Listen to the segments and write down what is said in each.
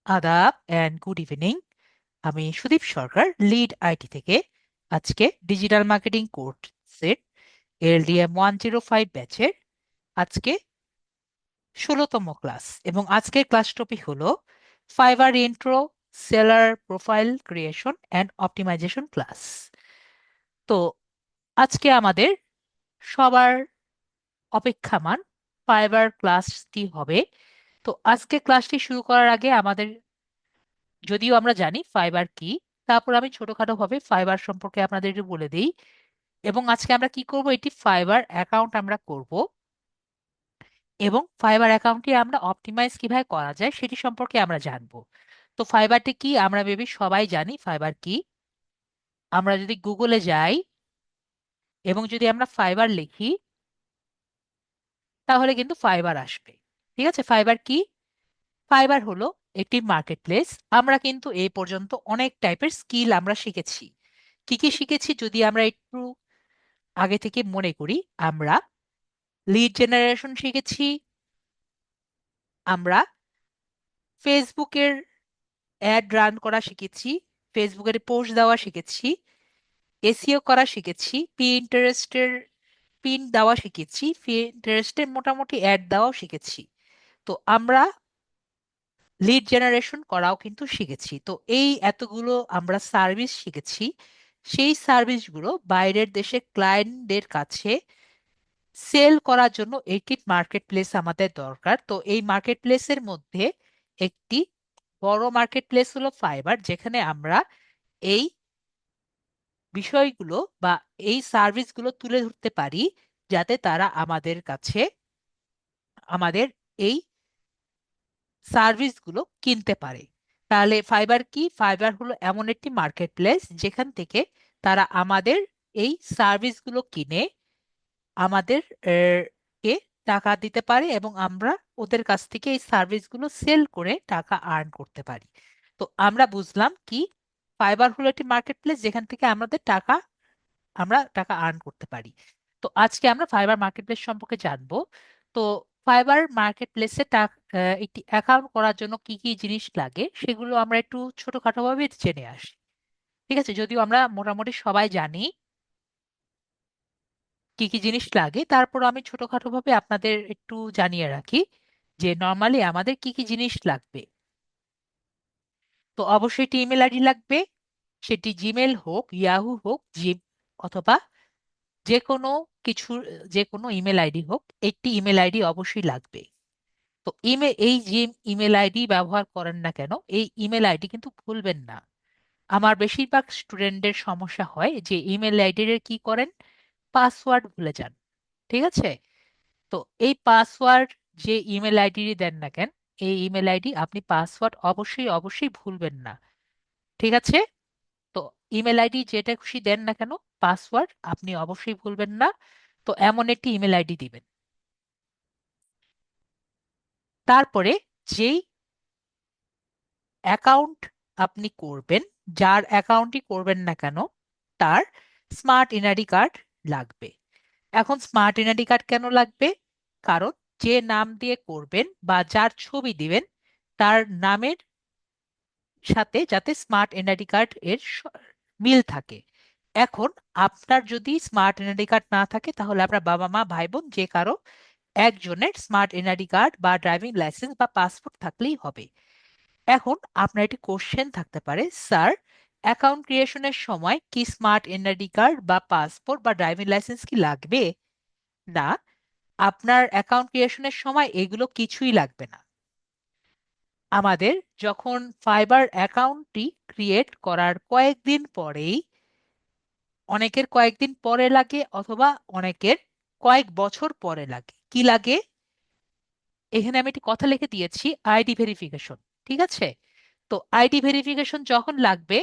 আদাব and good evening. আমি সুদীপ সরকার, lead IT থেকে। আজকে ডিজিটাল মার্কেটিং কোর্সের LDM 105 ব্যাচের আজকে 16তম ক্লাস, এবং আজকের ক্লাস টপিক হলো Fiverr intro, seller profile creation and optimization class. তো আজকে আমাদের সবার অপেক্ষামান ফাইবার ক্লাসটি হবে। তো আজকে ক্লাসটি শুরু করার আগে আমাদের, যদিও আমরা জানি ফাইবার কি, তারপর আমি ছোটখাটো ভাবে ফাইবার সম্পর্কে আপনাদের একটু বলে দিই। এবং আজকে আমরা কি করব, এটি ফাইবার অ্যাকাউন্ট আমরা করব, এবং ফাইবার অ্যাকাউন্টটি আমরা অপটিমাইজ কিভাবে করা যায় সেটি সম্পর্কে আমরা জানবো। তো ফাইবারটি কি আমরা বেবি সবাই জানি ফাইবার কি। আমরা যদি গুগলে যাই এবং যদি আমরা ফাইবার লিখি, তাহলে কিন্তু ফাইবার আসবে। ঠিক আছে, ফাইবার কি? ফাইবার হলো একটি মার্কেট প্লেস। আমরা কিন্তু এই পর্যন্ত অনেক টাইপের স্কিল আমরা শিখেছি। কি কি শিখেছি যদি আমরা একটু আগে থেকে মনে করি, আমরা লিড জেনারেশন শিখেছি, আমরা ফেসবুকের অ্যাড রান করা শিখেছি, ফেসবুকের পোস্ট দেওয়া শিখেছি, এসইও করা শিখেছি, পিন্টারেস্টের পিন দেওয়া শিখেছি, পিন্টারেস্টের মোটামুটি অ্যাড দেওয়াও শিখেছি। তো আমরা লিড জেনারেশন করাও কিন্তু শিখেছি। তো এই এতগুলো আমরা সার্ভিস শিখেছি। সেই সার্ভিসগুলো বাইরের দেশে ক্লায়েন্টদের কাছে সেল করার জন্য একটি মার্কেট প্লেস আমাদের দরকার। তো এই মার্কেট প্লেসের মধ্যে একটি বড় মার্কেট প্লেস হলো ফাইবার, যেখানে আমরা এই বিষয়গুলো বা এই সার্ভিসগুলো তুলে ধরতে পারি, যাতে তারা আমাদের কাছে আমাদের এই সার্ভিসগুলো কিনতে পারে। তাহলে ফাইবার কি? ফাইবার হলো এমন একটি মার্কেট প্লেস যেখান থেকে তারা আমাদের এই সার্ভিসগুলো কিনে আমাদের কে টাকা দিতে পারে, এবং আমরা ওদের কাছ থেকে এই সার্ভিসগুলো সেল করে টাকা আর্ন করতে পারি। তো আমরা বুঝলাম কি, ফাইবার হলো একটি মার্কেট প্লেস যেখান থেকে আমরা টাকা আর্ন করতে পারি। তো আজকে আমরা ফাইবার মার্কেট প্লেস সম্পর্কে জানবো। তো ফাইবার মার্কেট প্লেসে একটি অ্যাকাউন্ট করার জন্য কি কি জিনিস লাগে সেগুলো আমরা একটু ছোটখাটো ভাবে জেনে আসি। ঠিক আছে, যদিও আমরা মোটামুটি সবাই জানি কি কি জিনিস লাগে, তারপর আমি ছোটখাটো ভাবে আপনাদের একটু জানিয়ে রাখি যে নর্মালি আমাদের কি কি জিনিস লাগবে। তো অবশ্যই একটি ইমেল আইডি লাগবে, সেটি জিমেল হোক, ইয়াহু হোক, অথবা যে কোনো কিছু, যে কোনো ইমেল আইডি হোক, একটি ইমেল আইডি অবশ্যই লাগবে। তো এই যে ইমেল আইডি ব্যবহার করেন না কেন, এই ইমেল আইডি কিন্তু ভুলবেন না। আমার বেশিরভাগ স্টুডেন্টদের সমস্যা হয় যে ইমেল আইডির কি করেন, পাসওয়ার্ড ভুলে যান। ঠিক আছে, তো এই পাসওয়ার্ড যে ইমেল আইডি দেন না কেন, এই ইমেল আইডি আপনি পাসওয়ার্ড অবশ্যই অবশ্যই ভুলবেন না। ঠিক আছে, তো ইমেল আইডি যেটা খুশি দেন না কেন, পাসওয়ার্ড আপনি অবশ্যই ভুলবেন না। তো এমন একটি ইমেল আইডি দিবেন। তারপরে যেই অ্যাকাউন্ট আপনি করবেন, যার অ্যাকাউন্টই করবেন না কেন, তার স্মার্ট এনআইডি কার্ড লাগবে। এখন স্মার্ট এনআইডি কার্ড কেন লাগবে? কারণ যে নাম দিয়ে করবেন বা যার ছবি দিবেন, তার নামের সাথে যাতে স্মার্ট এনআইডি কার্ড এর মিল থাকে। এখন আপনার যদি স্মার্ট এনআইডি কার্ড না থাকে, তাহলে আপনার বাবা মা ভাই বোন যে কারো একজনের স্মার্ট এনআইডি কার্ড বা ড্রাইভিং লাইসেন্স বা পাসপোর্ট থাকলেই হবে। এখন আপনার একটি কোশ্চেন থাকতে পারে, স্যার অ্যাকাউন্ট ক্রিয়েশনের সময় কি স্মার্ট এনআইডি কার্ড বা পাসপোর্ট বা ড্রাইভিং লাইসেন্স কি লাগবে? না, আপনার অ্যাকাউন্ট ক্রিয়েশনের সময় এগুলো কিছুই লাগবে না। আমাদের যখন ফাইবার অ্যাকাউন্টটি ক্রিয়েট করার কয়েকদিন পরেই, অনেকের কয়েকদিন পরে লাগে অথবা অনেকের কয়েক বছর পরে লাগে, কি লাগে? এখানে আমি একটি কথা লিখে দিয়েছি, আইডি ভেরিফিকেশন। ঠিক আছে, তো আইডি ভেরিফিকেশন যখন লাগবে,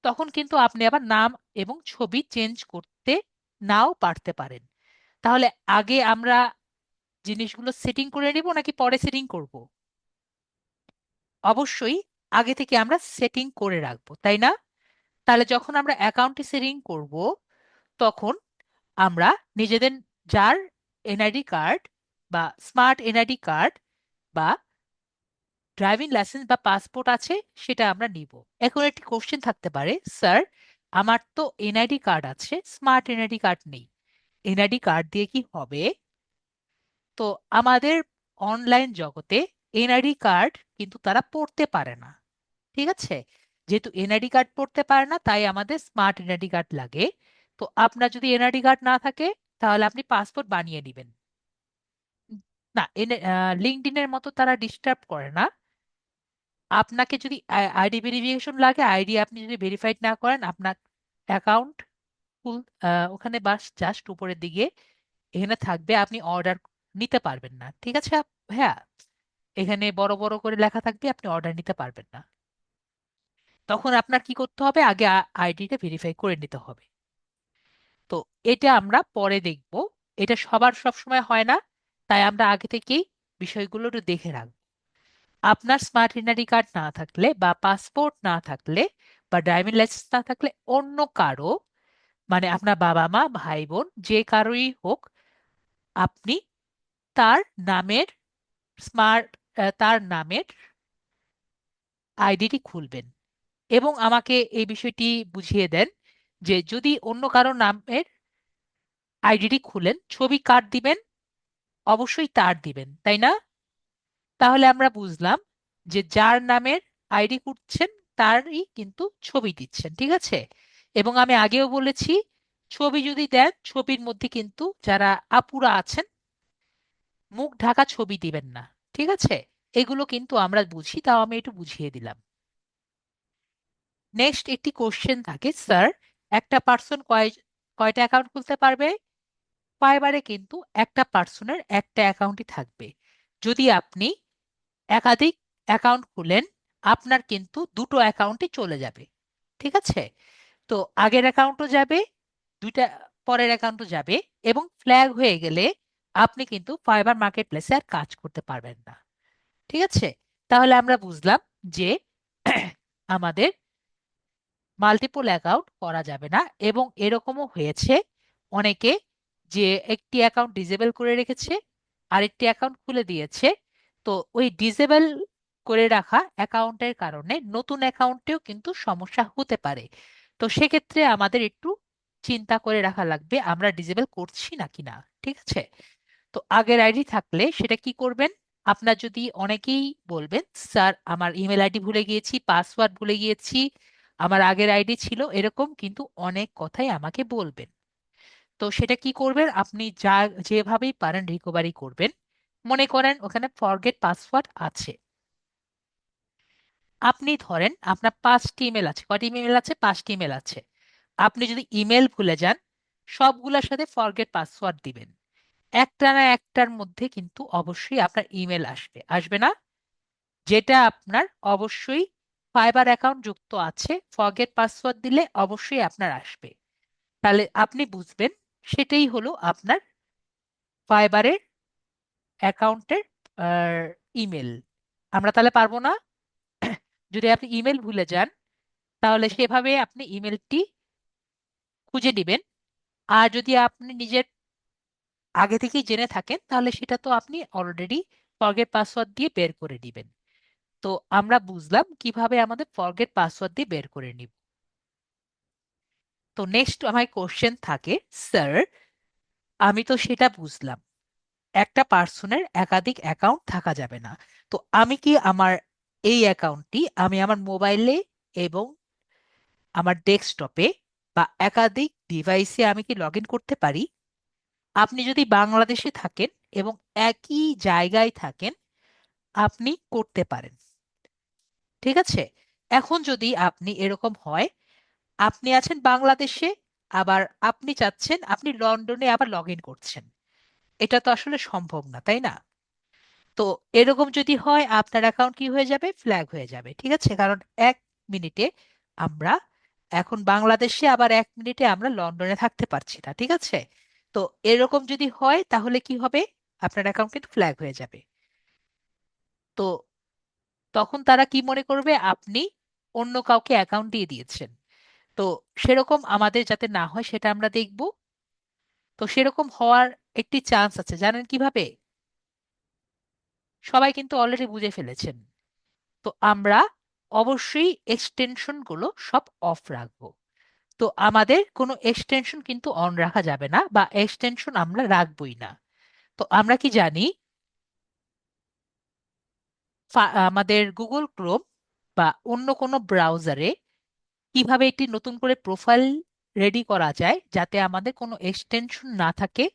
তখন কিন্তু আপনি আবার নাম এবং ছবি চেঞ্জ করতে নাও পারতে পারেন। তাহলে আগে আমরা জিনিসগুলো সেটিং করে নিব নাকি পরে সেটিং করব? অবশ্যই আগে থেকে আমরা সেটিং করে রাখবো, তাই না? তাহলে যখন আমরা অ্যাকাউন্টে সেটিং করব, তখন আমরা নিজেদের, যার এনআইডি কার্ড বা স্মার্ট এনআইডি কার্ড বা ড্রাইভিং লাইসেন্স বা পাসপোর্ট আছে সেটা আমরা নিব। এখন একটি কোশ্চেন থাকতে পারে, স্যার আমার তো এনআইডি কার্ড আছে, স্মার্ট এনআইডি কার্ড নেই, এনআইডি কার্ড দিয়ে কি হবে? তো আমাদের অনলাইন জগতে এনআইডি কার্ড কিন্তু তারা পড়তে পারে না, ঠিক আছে? যেহেতু এনআইডি কার্ড পড়তে পারে না, তাই আমাদের স্মার্ট এনআইডি কার্ড লাগে। তো আপনার যদি এনআইডি কার্ড না থাকে, তাহলে আপনি পাসপোর্ট বানিয়ে নেবেন। না, লিঙ্কডইনের মতো তারা ডিস্টার্ব করে না। আপনাকে যদি আইডি ভেরিফিকেশন লাগে, আইডি আপনি যদি ভেরিফাইড না করেন, আপনার অ্যাকাউন্ট ফুল, ওখানে বাস জাস্ট উপরের দিকে এখানে থাকবে, আপনি অর্ডার নিতে পারবেন না, ঠিক আছে? হ্যাঁ, এখানে বড় বড় করে লেখা থাকবে, আপনি অর্ডার নিতে পারবেন না। তখন আপনার কি করতে হবে, আগে আইডিটা ভেরিফাই করে নিতে হবে। তো এটা আমরা পরে দেখব, এটা সবার সব সময় হয় না, তাই আমরা আগে থেকেই বিষয়গুলো একটু দেখে রাখবো। আপনার স্মার্ট আইডেন্টি কার্ড না থাকলে বা পাসপোর্ট না থাকলে বা ড্রাইভিং লাইসেন্স না থাকলে অন্য কারো, মানে আপনার বাবা মা ভাই বোন যে কারোই হোক, আপনি তার নামের স্মার্ট তার নামের আইডিটি খুলবেন এবং আমাকে এই বিষয়টি বুঝিয়ে দেন যে যদি অন্য কারো নামের আইডিটি খুলেন, ছবি কার দিবেন? অবশ্যই তার দিবেন, তাই না? তাহলে আমরা বুঝলাম যে যার নামের আইডি করছেন তারই কিন্তু ছবি দিচ্ছেন, ঠিক আছে? এবং আমি আগেও বলেছি, ছবি যদি দেন, ছবির মধ্যে কিন্তু যারা আপুরা আছেন, মুখ ঢাকা ছবি দিবেন না, ঠিক আছে? এগুলো কিন্তু আমরা বুঝি, তাও আমি একটু বুঝিয়ে দিলাম। নেক্সট একটি কোশ্চেন থাকে, স্যার একটা পার্সন কয়টা অ্যাকাউন্ট খুলতে পারবে? ফাইবারে কিন্তু একটা পার্সনের একটা অ্যাকাউন্টই থাকবে। যদি আপনি একাধিক অ্যাকাউন্ট খুলেন, আপনার কিন্তু দুটো অ্যাকাউন্টই চলে যাবে, ঠিক আছে? তো আগের অ্যাকাউন্টও যাবে, দুইটা পরের অ্যাকাউন্টও যাবে, এবং ফ্ল্যাগ হয়ে গেলে আপনি কিন্তু ফাইবার মার্কেট প্লেসে আর কাজ করতে পারবেন না, ঠিক আছে? তাহলে আমরা বুঝলাম যে আমাদের মাল্টিপল অ্যাকাউন্ট করা যাবে না। এবং এরকমও হয়েছে অনেকে যে একটি অ্যাকাউন্ট ডিসেবল করে রেখেছে, আরেকটি অ্যাকাউন্ট খুলে দিয়েছে। তো ওই ডিসেবল করে রাখা অ্যাকাউন্টের কারণে নতুন অ্যাকাউন্টেও কিন্তু সমস্যা হতে পারে। তো সেক্ষেত্রে আমাদের একটু চিন্তা করে রাখা লাগবে আমরা ডিসেবল করছি নাকি না, ঠিক আছে? তো আগের আইডি থাকলে সেটা কি করবেন? আপনার যদি অনেকেই বলবেন, স্যার আমার ইমেল আইডি ভুলে গিয়েছি, পাসওয়ার্ড ভুলে গিয়েছি, আমার আগের আইডি ছিল, এরকম কিন্তু অনেক কথাই আমাকে বলবেন। তো সেটা কি করবেন, আপনি যেভাবেই পারেন রিকভারি করবেন। মনে করেন ওখানে ফরগেট পাসওয়ার্ড আছে, আপনি ধরেন আপনার 5টি ইমেল আছে, কয়টি ইমেল আছে? 5টি ইমেল আছে। আপনি যদি ইমেল ভুলে যান, সবগুলোর সাথে ফরগেট পাসওয়ার্ড দিবেন, একটা না একটার মধ্যে কিন্তু অবশ্যই আপনার ইমেল আসবে, আসবে না? যেটা আপনার অবশ্যই ফাইবার অ্যাকাউন্ট যুক্ত আছে, ফরগেট পাসওয়ার্ড দিলে অবশ্যই আপনার আসবে। তাহলে আপনি বুঝবেন সেটাই হলো আপনার ফাইবারের অ্যাকাউন্টের ইমেল। আমরা তাহলে পারবো না? যদি আপনি ইমেল ভুলে যান, তাহলে সেভাবে আপনি ইমেলটি খুঁজে দিবেন। আর যদি আপনি নিজের আগে থেকেই জেনে থাকেন, তাহলে সেটা তো আপনি অলরেডি ফরগেট পাসওয়ার্ড দিয়ে বের করে দিবেন। তো আমরা বুঝলাম কিভাবে আমাদের ফরগেট পাসওয়ার্ড দিয়ে বের করে নিব। তো নেক্সট আমার কোশ্চেন থাকে, স্যার আমি তো সেটা বুঝলাম, একটা পার্সনের একাধিক অ্যাকাউন্ট থাকা যাবে না। তো আমি কি আমার এই অ্যাকাউন্টটি আমি আমার মোবাইলে এবং আমার ডেস্কটপে বা একাধিক ডিভাইসে আমি কি লগ ইন করতে পারি? আপনি যদি বাংলাদেশে থাকেন এবং একই জায়গায় থাকেন, আপনি করতে পারেন, ঠিক আছে? এখন যদি আপনি এরকম হয়, আপনি আছেন বাংলাদেশে, আবার আপনি চাচ্ছেন আপনি লন্ডনে আবার লগ ইন করছেন, এটা তো আসলে সম্ভব না, তাই না? তো এরকম যদি হয়, আপনার অ্যাকাউন্ট কি হয়ে যাবে? ফ্ল্যাগ হয়ে যাবে, ঠিক আছে? কারণ 1 মিনিটে আমরা এখন বাংলাদেশে, আবার 1 মিনিটে আমরা লন্ডনে থাকতে পারছি না, ঠিক আছে? তো এরকম যদি হয় তাহলে কি হবে? আপনার অ্যাকাউন্ট কিন্তু ফ্ল্যাগ হয়ে যাবে। তো তখন তারা কি মনে করবে, আপনি অন্য কাউকে অ্যাকাউন্ট দিয়ে দিয়েছেন। তো সেরকম আমাদের যাতে না হয় সেটা আমরা দেখব। তো সেরকম হওয়ার একটি চান্স আছে, জানেন কিভাবে? সবাই কিন্তু অলরেডি বুঝে ফেলেছেন। তো আমরা অবশ্যই এক্সটেনশন গুলো সব অফ রাখবো। তো আমাদের কোনো এক্সটেনশন কিন্তু অন রাখা যাবে না, বা এক্সটেনশন আমরা রাখবোই না। তো আমরা কি জানি, আমাদের গুগল ক্রোম বা অন্য কোনো ব্রাউজারে কিভাবে একটি নতুন করে প্রোফাইল রেডি করা যায় যাতে আমাদের কোনো এক্সটেনশন না থাকে?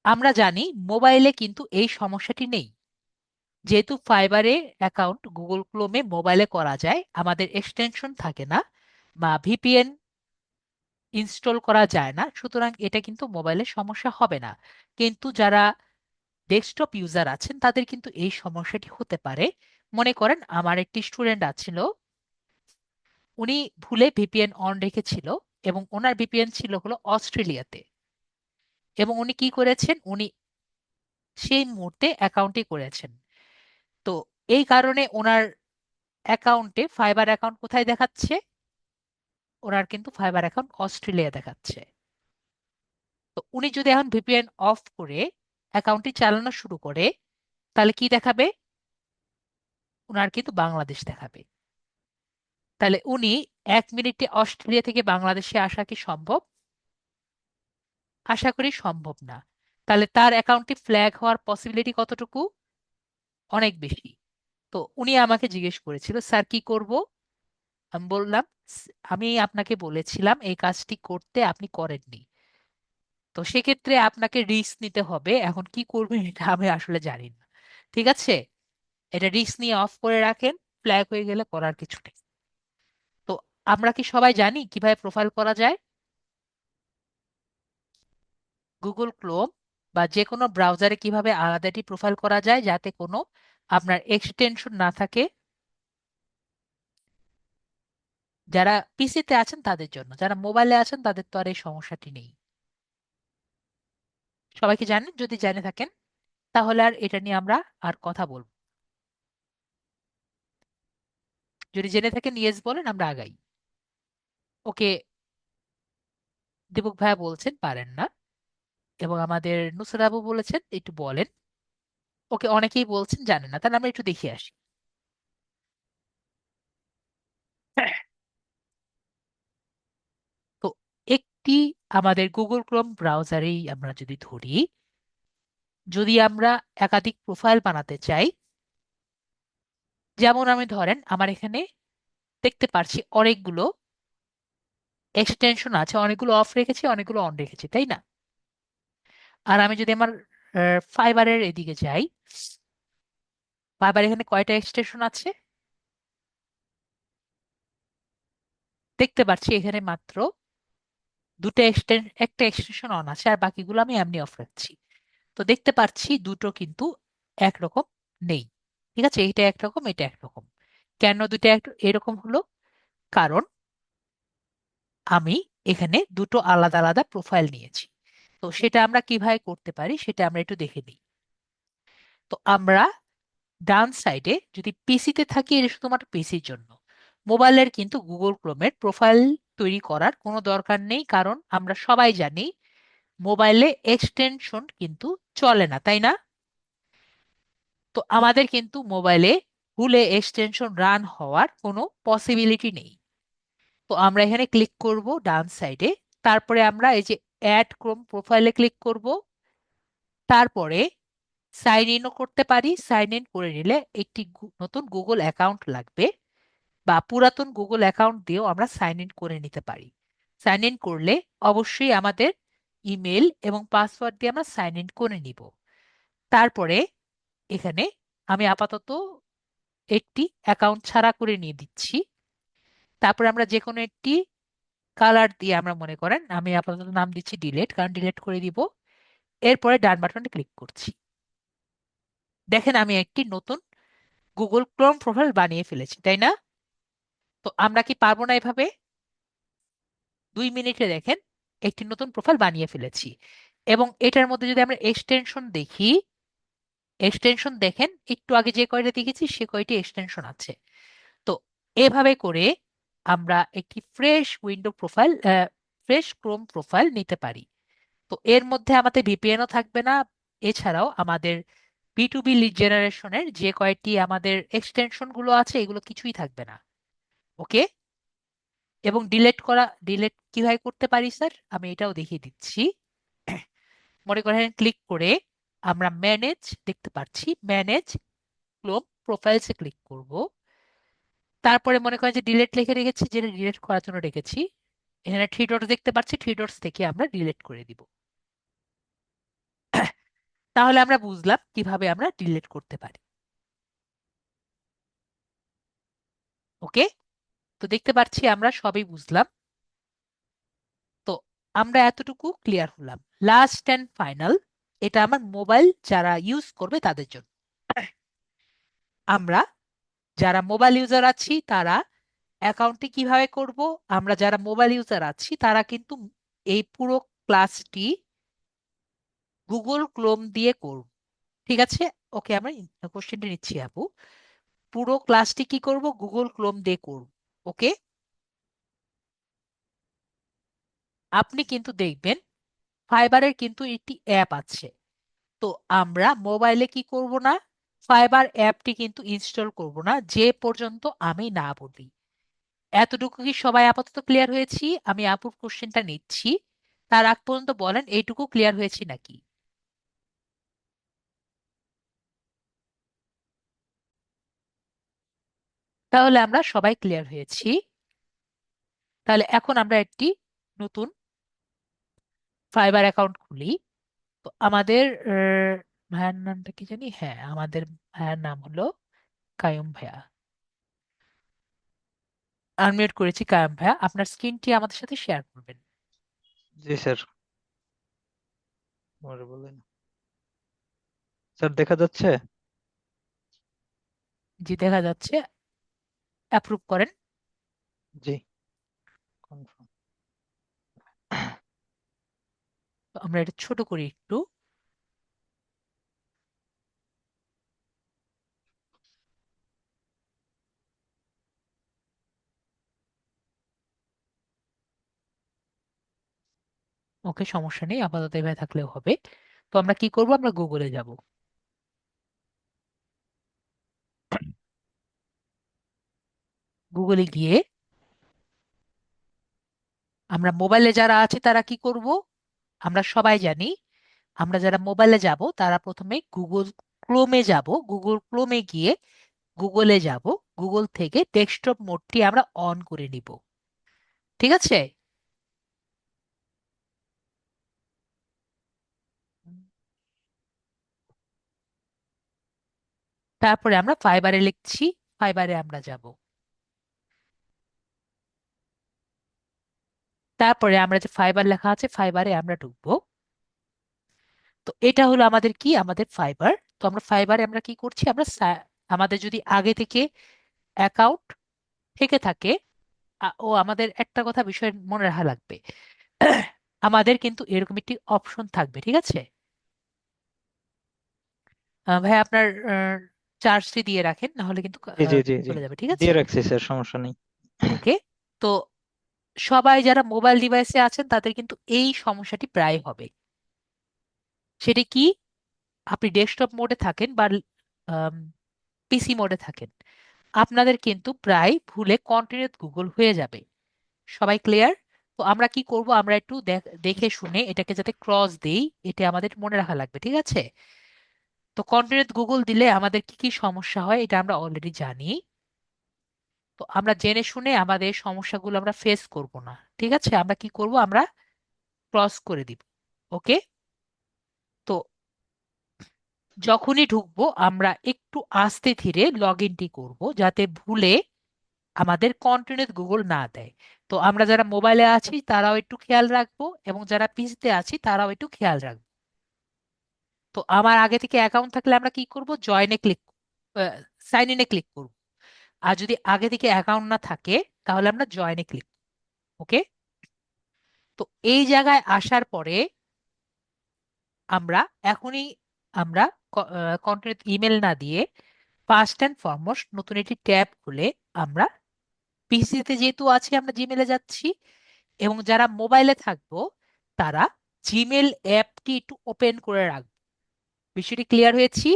আমরা জানি মোবাইলে কিন্তু এই সমস্যাটি নেই। যেহেতু ফাইবারে অ্যাকাউন্ট গুগল ক্রোমে মোবাইলে করা যায়, আমাদের এক্সটেনশন থাকে না বা ভিপিএন ইনস্টল করা যায় না, সুতরাং এটা কিন্তু মোবাইলে সমস্যা হবে না। কিন্তু যারা ডেস্কটপ ইউজার আছেন তাদের কিন্তু এই সমস্যাটি হতে পারে। মনে করেন আমার একটি স্টুডেন্ট আছিল, উনি ভুলে ভিপিএন অন রেখেছিল, এবং ওনার ভিপিএন ছিল হলো অস্ট্রেলিয়াতে। এবং উনি কি করেছেন, উনি সেই মুহূর্তে অ্যাকাউন্টই করেছেন। তো এই কারণে ওনার অ্যাকাউন্টে ফাইবার অ্যাকাউন্ট কোথায় দেখাচ্ছে? ওনার কিন্তু ফাইবার অ্যাকাউন্ট অস্ট্রেলিয়া দেখাচ্ছে। তো উনি যদি এখন ভিপিএন অফ করে অ্যাকাউন্টটি চালানো শুরু করে, তাহলে কি দেখাবে? ওনার কিন্তু বাংলাদেশ দেখাবে। তাহলে উনি 1 মিনিটে অস্ট্রেলিয়া থেকে বাংলাদেশে আসা কি সম্ভব? আশা করি সম্ভব না। তাহলে তার অ্যাকাউন্টটি ফ্ল্যাগ হওয়ার পসিবিলিটি কতটুকু? অনেক বেশি। তো উনি আমাকে জিজ্ঞেস করেছিল, স্যার কি করব? আমি বললাম, আমি আপনাকে বলেছিলাম এই কাজটি করতে, আপনি করেননি। তো সেক্ষেত্রে আপনাকে রিস্ক নিতে হবে। এখন কি করবেন এটা আমি আসলে জানি না। ঠিক আছে, এটা রিস্ক নিয়ে অফ করে রাখেন, ফ্ল্যাগ হয়ে গেলে করার কিছু নেই। তো আমরা কি সবাই জানি কিভাবে প্রোফাইল করা যায়? গুগল ক্রোম বা যে কোনো ব্রাউজারে কিভাবে আলাদাটি প্রোফাইল করা যায় যাতে কোনো আপনার এক্সটেনশন না থাকে? যারা পিসিতে আছেন তাদের জন্য, যারা মোবাইলে আছেন তাদের তো আর এই সমস্যাটি নেই। সবাই কি জানেন? যদি জেনে থাকেন তাহলে আর এটা নিয়ে আমরা আর কথা বলবো। যদি জেনে থাকেন ইয়েস বলেন, আমরা আগাই। ওকে, দীপক ভাইয়া বলছেন পারেন না, এবং আমাদের নুসরাত আপু বলেছেন একটু বলেন। ওকে, অনেকেই বলছেন জানেন না, তাহলে আমরা একটু দেখে আসি। তো একটি আমাদের গুগল ক্রোম ব্রাউজারেই আমরা যদি ধরি, যদি আমরা একাধিক প্রোফাইল বানাতে চাই, যেমন আমি ধরেন আমার এখানে দেখতে পারছি অনেকগুলো এক্সটেনশন আছে, অনেকগুলো অফ রেখেছি, অনেকগুলো অন রেখেছি, তাই না? আর আমি যদি আমার ফাইবারের এদিকে যাই, ফাইবার এখানে কয়টা এক্সটেনশন আছে? দেখতে পাচ্ছি এখানে মাত্র একটা এক্সটেনশন অন আছে, আর বাকিগুলো আমি এমনি অফ রাখছি। তো দেখতে পাচ্ছি দুটো কিন্তু একরকম নেই। ঠিক আছে, এটা একরকম, এটা একরকম। কেন দুটো এরকম হলো? কারণ আমি এখানে দুটো আলাদা আলাদা প্রোফাইল নিয়েছি। তো সেটা আমরা কিভাবে করতে পারি সেটা আমরা একটু দেখে নিই। তো আমরা ডান সাইডে যদি পিসিতে থাকি, এটা শুধুমাত্র পিসির জন্য। মোবাইলের কিন্তু গুগল ক্রোমের প্রোফাইল তৈরি করার কোনো দরকার নেই, কারণ আমরা সবাই জানি মোবাইলে এক্সটেনশন কিন্তু চলে না, তাই না? তো আমাদের কিন্তু মোবাইলে ভুলে এক্সটেনশন রান হওয়ার কোনো পসিবিলিটি নেই। তো আমরা এখানে ক্লিক করব ডান সাইডে, তারপরে আমরা এই যে অ্যাড ক্রোম প্রোফাইলে ক্লিক করব। তারপরে সাইন ইনও করতে পারি। সাইন ইন করে নিলে একটি নতুন গুগল অ্যাকাউন্ট লাগবে, বা পুরাতন গুগল অ্যাকাউন্ট দিয়েও আমরা সাইন ইন করে নিতে পারি। সাইন ইন করলে অবশ্যই আমাদের ইমেল এবং পাসওয়ার্ড দিয়ে আমরা সাইন ইন করে নিব। তারপরে এখানে আমি আপাতত একটি অ্যাকাউন্ট ছাড়া করে নিয়ে দিচ্ছি। তারপরে আমরা যে কোনো একটি কালার দিয়ে, আমরা মনে করেন আমি আপাতত নাম দিচ্ছি ডিলেট, কারণ ডিলেট করে দিব। এরপরে ডান বাটনে ক্লিক করছি। দেখেন আমি একটি নতুন গুগল ক্রোম প্রোফাইল বানিয়ে ফেলেছি, তাই না? তো আমরা কি পারবো না এভাবে? 2 মিনিটে দেখেন একটি নতুন প্রোফাইল বানিয়ে ফেলেছি। এবং এটার মধ্যে যদি আমরা এক্সটেনশন দেখি, এক্সটেনশন দেখেন একটু আগে যে কয়টা দেখেছি সে কয়টি এক্সটেনশন আছে। তো এভাবে করে আমরা একটি ফ্রেশ ক্রোম প্রোফাইল নিতে পারি। তো এর মধ্যে আমাদের ভিপিএনও থাকবে না। এছাড়াও আমাদের বি লিড জেনারেশনের যে কয়েকটি আমাদের এক্সটেনশন গুলো আছে এগুলো কিছুই থাকবে না। ওকে। এবং ডিলেট কিভাবে করতে পারি স্যার, আমি এটাও দেখিয়ে দিচ্ছি। মনে করেন ক্লিক করে আমরা ম্যানেজ দেখতে পাচ্ছি, ম্যানেজ ক্লোম প্রোফাইলসে ক্লিক করব। তারপরে মনে করেন যে ডিলেট লিখে রেখেছি, যেটা ডিলেট করার জন্য রেখেছি। এখানে থ্রি ডটস দেখতে পাচ্ছি, থ্রি ডটস থেকে আমরা ডিলিট করে দিব। তাহলে আমরা বুঝলাম কিভাবে আমরা ডিলিট করতে পারি। ওকে। তো দেখতে পাচ্ছি আমরা সবই বুঝলাম। তো আমরা এতটুকু ক্লিয়ার হলাম। লাস্ট অ্যান্ড ফাইনাল, এটা আমার মোবাইল যারা ইউজ করবে তাদের জন্য। আমরা যারা মোবাইল ইউজার আছি তারা অ্যাকাউন্টটি কিভাবে করব? আমরা যারা মোবাইল ইউজার আছি তারা কিন্তু এই পুরো ক্লাসটি গুগল ক্রোম দিয়ে করব। ঠিক আছে। ওকে, আমরা কোশ্চেনটা নিচ্ছি আপু। পুরো ক্লাসটি কি করব? গুগল ক্রোম দিয়ে করব। ওকে। আপনি কিন্তু দেখবেন ফাইবারের কিন্তু একটি অ্যাপ আছে। তো আমরা মোবাইলে কি করব না, ফাইবার অ্যাপটি কিন্তু ইনস্টল করব না যে পর্যন্ত আমি না বলি। এতটুকু কি সবাই আপাতত ক্লিয়ার হয়েছি? আমি আপুর কোশ্চেনটা নিচ্ছি, তার আগ পর্যন্ত বলেন এইটুকু ক্লিয়ার হয়েছি নাকি। তাহলে আমরা সবাই ক্লিয়ার হয়েছি। তাহলে এখন আমরা একটি নতুন ফাইবার অ্যাকাউন্ট খুলি। তো আমাদের ভাইয়ার নামটা কি জানি, হ্যাঁ আমাদের ভাইয়ার নাম হলো কায়ুম ভাইয়া। আনমিউট করেছি কায়ুম ভাইয়া, আপনার স্ক্রিনটি আমাদের সাথে শেয়ার করবেন। জি স্যার, আমার বলেন। স্যার দেখা যাচ্ছে? জি দেখা যাচ্ছে, অ্যাপ্রুভ করেন। জি, কনফার্ম। তো আমরা এটা ছোট করি একটু। ওকে, সমস্যা নেই, আপাতত এভাবে থাকলেও হবে। তো আমরা কি করব, আমরা গুগলে যাব। গুগলে গিয়ে আমরা মোবাইলে যারা আছে তারা কি করব, আমরা সবাই জানি আমরা যারা মোবাইলে যাব তারা প্রথমে গুগল ক্রোমে যাব। গুগল ক্রোমে গিয়ে গুগলে যাব। গুগল থেকে ডেস্কটপ মোডটি আমরা অন করে নিব। ঠিক আছে। তারপরে আমরা ফাইবারে লিখছি, ফাইবারে আমরা যাব। তারপরে আমরা যে ফাইবার লেখা আছে ফাইবারে আমরা ঢুকবো। তো এটা হলো আমাদের কি, আমাদের ফাইবার। তো আমরা ফাইবারে আমরা কি করছি, আমরা আমাদের যদি আগে থেকে অ্যাকাউন্ট থেকে থাকে, ও আমাদের একটা কথা বিষয় মনে রাখা লাগবে, আমাদের কিন্তু এরকম একটি অপশন থাকবে। ঠিক আছে। ভাই আপনার চার্জটি দিয়ে রাখেন, না হলে কিন্তু জি জি জি জি, চলে যাবে। ঠিক আছে। দিয়ে রাখছি স্যার, সমস্যা নেই। ওকে। তো সবাই যারা মোবাইল ডিভাইসে আছেন তাদের কিন্তু এই সমস্যাটি প্রায় হবে। সেটি কি, আপনি ডেস্কটপ মোডে থাকেন বা পিসি মোডে থাকেন, আপনাদের কিন্তু প্রায় ভুলে কন্টিনিউ গুগল হয়ে যাবে। সবাই ক্লিয়ার? তো আমরা কি করব, আমরা একটু দেখে শুনে এটাকে যাতে ক্রস দেই, এটা আমাদের মনে রাখা লাগবে। ঠিক আছে। তো কন্টিনিউ গুগল দিলে আমাদের কি কি সমস্যা হয় এটা আমরা অলরেডি জানি। তো আমরা জেনে শুনে আমাদের সমস্যাগুলো আমরা ফেস করব না। ঠিক আছে, আমরা কি করব, আমরা ক্রস করে দিব। ওকে। তো যখনই ঢুকবো আমরা একটু আস্তে ধীরে লগ ইনটি করবো যাতে ভুলে আমাদের কন্টিনিউ গুগল না দেয়। তো আমরা যারা মোবাইলে আছি তারাও একটু খেয়াল রাখবো, এবং যারা পিসিতে আছি তারাও একটু খেয়াল রাখবো। তো আমার আগে থেকে অ্যাকাউন্ট থাকলে আমরা কি করব, জয়েনে ক্লিক, সাইন ইনে ক্লিক করব। আর যদি আগে থেকে অ্যাকাউন্ট না থাকে তাহলে আমরা জয়েনে ক্লিক। ওকে। তো এই জায়গায় আসার পরে আমরা এখনই আমরা কন্টিনিউ ইমেল না দিয়ে ফার্স্ট অ্যান্ড ফরমোস্ট নতুন একটি ট্যাব খুলে আমরা পিসিতে যেহেতু আছি আমরা জিমেলে যাচ্ছি, এবং যারা মোবাইলে থাকবো তারা জিমেল অ্যাপটি একটু ওপেন করে রাখবো। বিষয়টি ক্লিয়ার হয়েছি?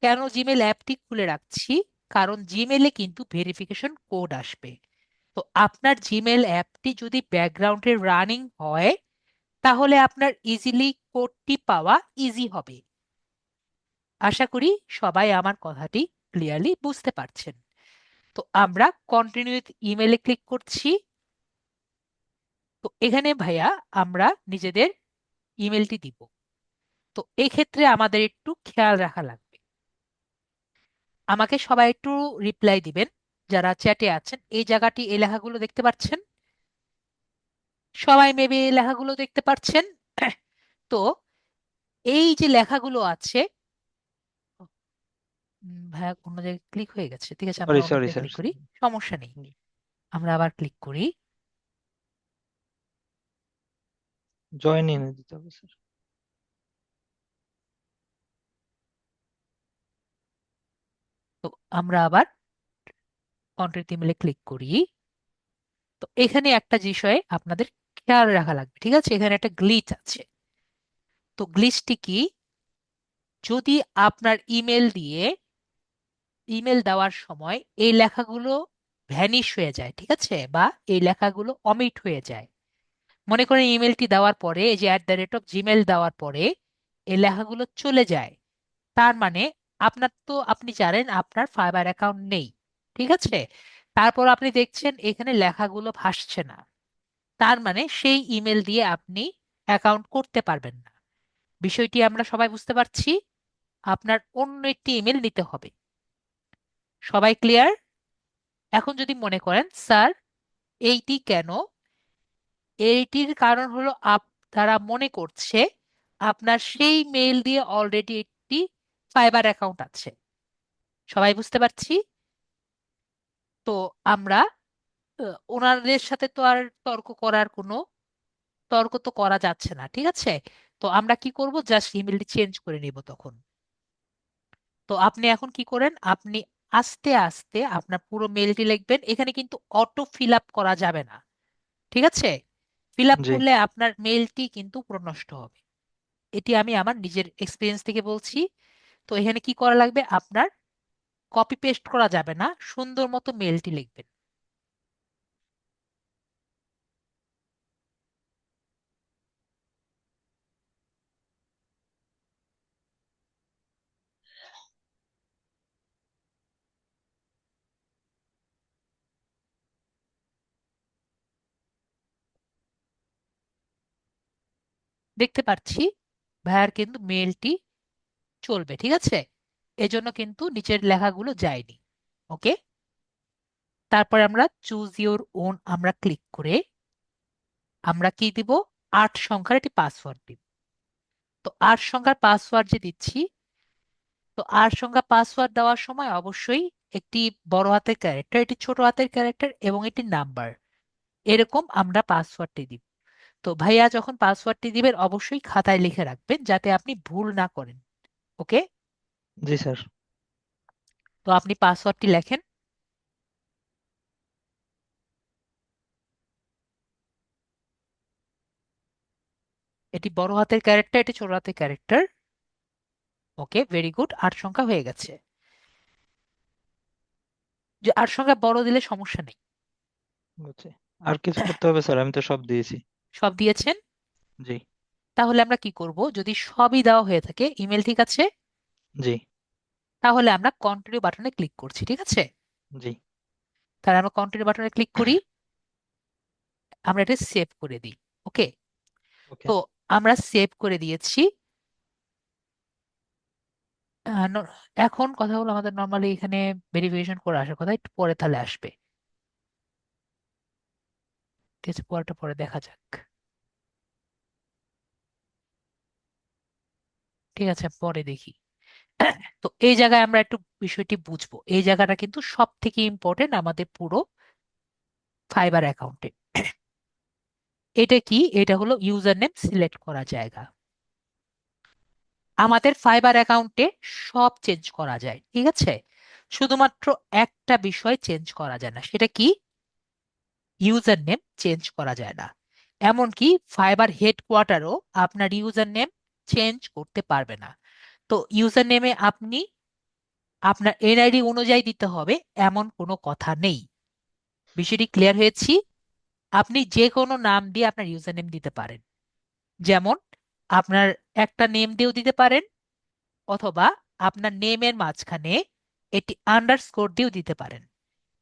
কেন জিমেল অ্যাপটি খুলে রাখছি? কারণ জিমেলে কিন্তু ভেরিফিকেশন কোড আসবে। তো আপনার জিমেল অ্যাপটি যদি ব্যাকগ্রাউন্ডে রানিং হয়, তাহলে আপনার ইজিলি কোডটি পাওয়া ইজি হবে। আশা করি সবাই আমার কথাটি ক্লিয়ারলি বুঝতে পারছেন। তো আমরা কন্টিনিউ উইথ ইমেলে ক্লিক করছি। তো এখানে ভাইয়া আমরা নিজেদের ইমেলটি দিব। তো এক্ষেত্রে আমাদের একটু খেয়াল রাখা লাগবে। আমাকে সবাই একটু রিপ্লাই দিবেন যারা চ্যাটে আছেন। এই জায়গাটি এই লেখাগুলো দেখতে পাচ্ছেন? সবাই মেবি এই লেখাগুলো দেখতে পাচ্ছেন। তো এই যে লেখাগুলো আছে, ভাইয়া অন্য জায়গায় ক্লিক হয়ে গেছে, ঠিক আছে আমরা সরি সরি অন্যতে স্যার। ক্লিক করি, সমস্যা নেই। আমরা আবার ক্লিক করি। জয়েন ইন দিতে হবে স্যার। তো আমরা আবার কন্টেন্ট ইমেলে ক্লিক করি। তো এখানে একটা বিষয়ে আপনাদের খেয়াল রাখা লাগবে, ঠিক আছে? এখানে একটা গ্লিচ আছে। তো গ্লিচটি কি? যদি আপনার ইমেল দিয়ে ইমেল দেওয়ার সময় এই লেখাগুলো ভ্যানিশ হয়ে যায়, ঠিক আছে, বা এই লেখাগুলো অমিট হয়ে যায়, মনে করেন ইমেলটি দেওয়ার পরে এই যে @জিমেল দেওয়ার পরে এই লেখাগুলো চলে যায়, তার মানে আপনার তো, আপনি জানেন আপনার ফাইবার অ্যাকাউন্ট নেই, ঠিক আছে? তারপর আপনি দেখছেন এখানে লেখাগুলো ভাসছে না, তার মানে সেই ইমেল দিয়ে আপনি অ্যাকাউন্ট করতে পারবেন না। বিষয়টি আমরা সবাই বুঝতে পারছি। আপনার অন্য একটি ইমেল নিতে হবে। সবাই ক্লিয়ার? এখন যদি মনে করেন স্যার এইটি কেন, এইটির কারণ হলো তারা মনে করছে আপনার সেই মেইল দিয়ে অলরেডি একটি ফাইবার অ্যাকাউন্ট আছে। সবাই বুঝতে পারছি? তো আমরা ওনাদের সাথে তো আর তর্ক তো করা যাচ্ছে না, ঠিক আছে? তো আমরা কি করব, জাস্ট ইমেলটি চেঞ্জ করে নিব তখন। তো আপনি এখন কি করেন, আপনি আস্তে আস্তে আপনার পুরো মেলটি লিখবেন। এখানে কিন্তু অটো ফিল আপ করা যাবে না, ঠিক আছে? ফিল আপ জি করলে আপনার মেলটি কিন্তু পুরো নষ্ট হবে। এটি আমি আমার নিজের এক্সপিরিয়েন্স থেকে বলছি। তো এখানে কি করা লাগবে, আপনার কপি পেস্ট করা যাবে না, সুন্দর মতো মেলটি লিখবেন। দেখতে পাচ্ছি ভাইয়ার কিন্তু মেলটি চলবে, ঠিক আছে? এজন্য কিন্তু নিচের লেখাগুলো যায়নি। ওকে। তারপর আমরা চুজ ইউর ওন আমরা ক্লিক করে আমরা কি দিব, 8 সংখ্যার একটি পাসওয়ার্ড দিব। তো 8 সংখ্যার পাসওয়ার্ড যে দিচ্ছি, তো 8 সংখ্যা পাসওয়ার্ড দেওয়ার সময় অবশ্যই একটি বড় হাতের ক্যারেক্টার, একটি ছোট হাতের ক্যারেক্টার এবং একটি নাম্বার, এরকম আমরা পাসওয়ার্ডটি দিব। তো ভাইয়া যখন পাসওয়ার্ডটি দিবেন অবশ্যই খাতায় লিখে রাখবেন যাতে আপনি ভুল না করেন। ওকে। জি স্যার। তো আপনি পাসওয়ার্ডটি লেখেন। এটি বড় হাতের ক্যারেক্টার, এটি ছোট হাতের ক্যারেক্টার। ওকে, ভেরি গুড, 8 সংখ্যা হয়ে গেছে। যে 8 সংখ্যা বড় দিলে সমস্যা নেই। বুঝছি। আর কিছু করতে হবে স্যার? আমি তো সব দিয়েছি। সব দিয়েছেন? জি। তাহলে আমরা কি করব, যদি সবই দেওয়া হয়ে থাকে, ইমেল ঠিক আছে, জি। তাহলে আমরা কন্টিনিউ বাটনে ক্লিক করছি, ঠিক আছে? জি। তাহলে আমরা কন্টিনিউ বাটনে ক্লিক করি, আমরা এটা সেভ করে দিই। ওকে। ওকে। তো আমরা সেভ করে দিয়েছি। আহ, ন- এখন কথা হলো আমাদের নর্মালি এখানে ভেরিফিকেশন করে আসার কথা, একটু পরে তাহলে আসবে। ঠিক আছে, পরেরটা পরে দেখা যাক। ঠিক আছে, পরে দেখি। তো এই জায়গায় আমরা একটু বিষয়টি বুঝবো, এই জায়গাটা কিন্তু সব থেকে ইম্পর্টেন্ট আমাদের পুরো ফাইবার অ্যাকাউন্টে। এটা কি, এটা হলো ইউজার নেম সিলেক্ট করা জায়গা। আমাদের ফাইবার অ্যাকাউন্টে সব চেঞ্জ করা যায়, ঠিক আছে? শুধুমাত্র একটা বিষয় চেঞ্জ করা যায় না, সেটা কি, ইউজার নেম চেঞ্জ করা যায় না। এমনকি ফাইবার হেডকোয়ার্টারও আপনার ইউজার নেম চেঞ্জ করতে পারবে না। তো ইউজার নেমে আপনি আপনার এনআইডি অনুযায়ী দিতে হবে এমন কোনো কথা নেই। বিষয়টি ক্লিয়ার হয়েছি? আপনি যে কোনো নাম দিয়ে আপনার ইউজার নেম দিতে পারেন। যেমন আপনার একটা নেম দিয়েও দিতে পারেন, অথবা আপনার নেমের মাঝখানে এটি আন্ডারস্কোর দিয়েও দিতে পারেন।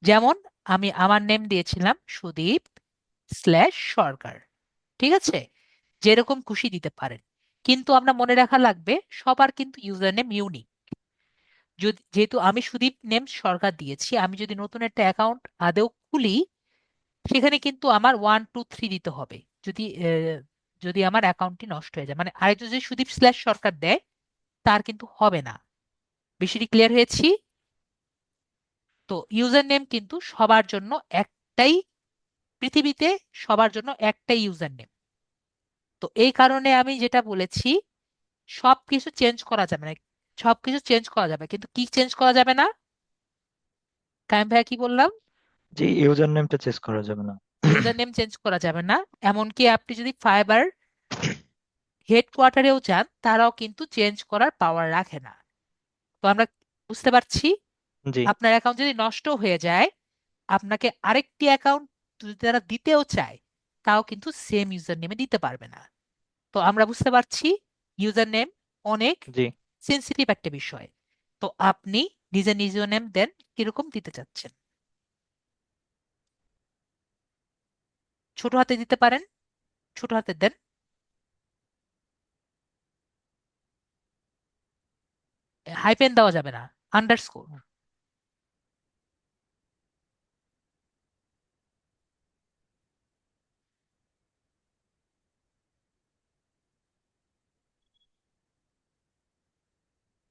যেমন আমি আমার নেম দিয়েছিলাম সুদীপ/সরকার। ঠিক আছে? যেরকম খুশি দিতে পারেন। কিন্তু আমরা মনে রাখা লাগবে সবার কিন্তু ইউজার নেম ইউনিক। যদি যেহেতু আমি সুদীপ নেম সরকার দিয়েছি, আমি যদি নতুন একটা অ্যাকাউন্ট আদেও খুলি, সেখানে কিন্তু আমার 1 2 3 দিতে হবে। যদি যদি আমার অ্যাকাউন্টটি নষ্ট হয়ে যায়, মানে আরেকজন যদি সুদীপ/সরকার দেয়, তার কিন্তু হবে না। বিষয়টি ক্লিয়ার হয়েছি? তো ইউজার নেম কিন্তু সবার জন্য একটাই, পৃথিবীতে সবার জন্য একটাই ইউজার নেম। তো এই কারণে আমি যেটা বলেছি, সবকিছু চেঞ্জ করা যাবে না। সবকিছু চেঞ্জ করা যাবে, কিন্তু কি চেঞ্জ করা যাবে না? কায়েম ভাইয়া কি বললাম? জি, ইউজার নেমটা চেঞ্জ করা যাবে না। ইউজার নেম চেঞ্জ করা যাবে না। এমনকি আপনি যদি ফাইবার হেডকোয়ার্টারেও যান, তারাও কিন্তু চেঞ্জ করার পাওয়ার রাখে না। তো আমরা বুঝতে পারছি, জি। আপনার অ্যাকাউন্ট যদি নষ্ট হয়ে যায়, আপনাকে আরেকটি অ্যাকাউন্ট যদি তারা দিতেও চায়, তাও কিন্তু সেম ইউজার নেমে দিতে পারবে না। তো আমরা বুঝতে পারছি ইউজার নেম অনেক জি। সেন্সিটিভ একটা বিষয়। তো আপনি নিজের ইউজার নেম দেন, কিরকম দিতে চাচ্ছেন? ছোট হাতে দিতে পারেন, ছোট হাতে দেন। হাইপেন দেওয়া যাবে না, আন্ডারস্কোর।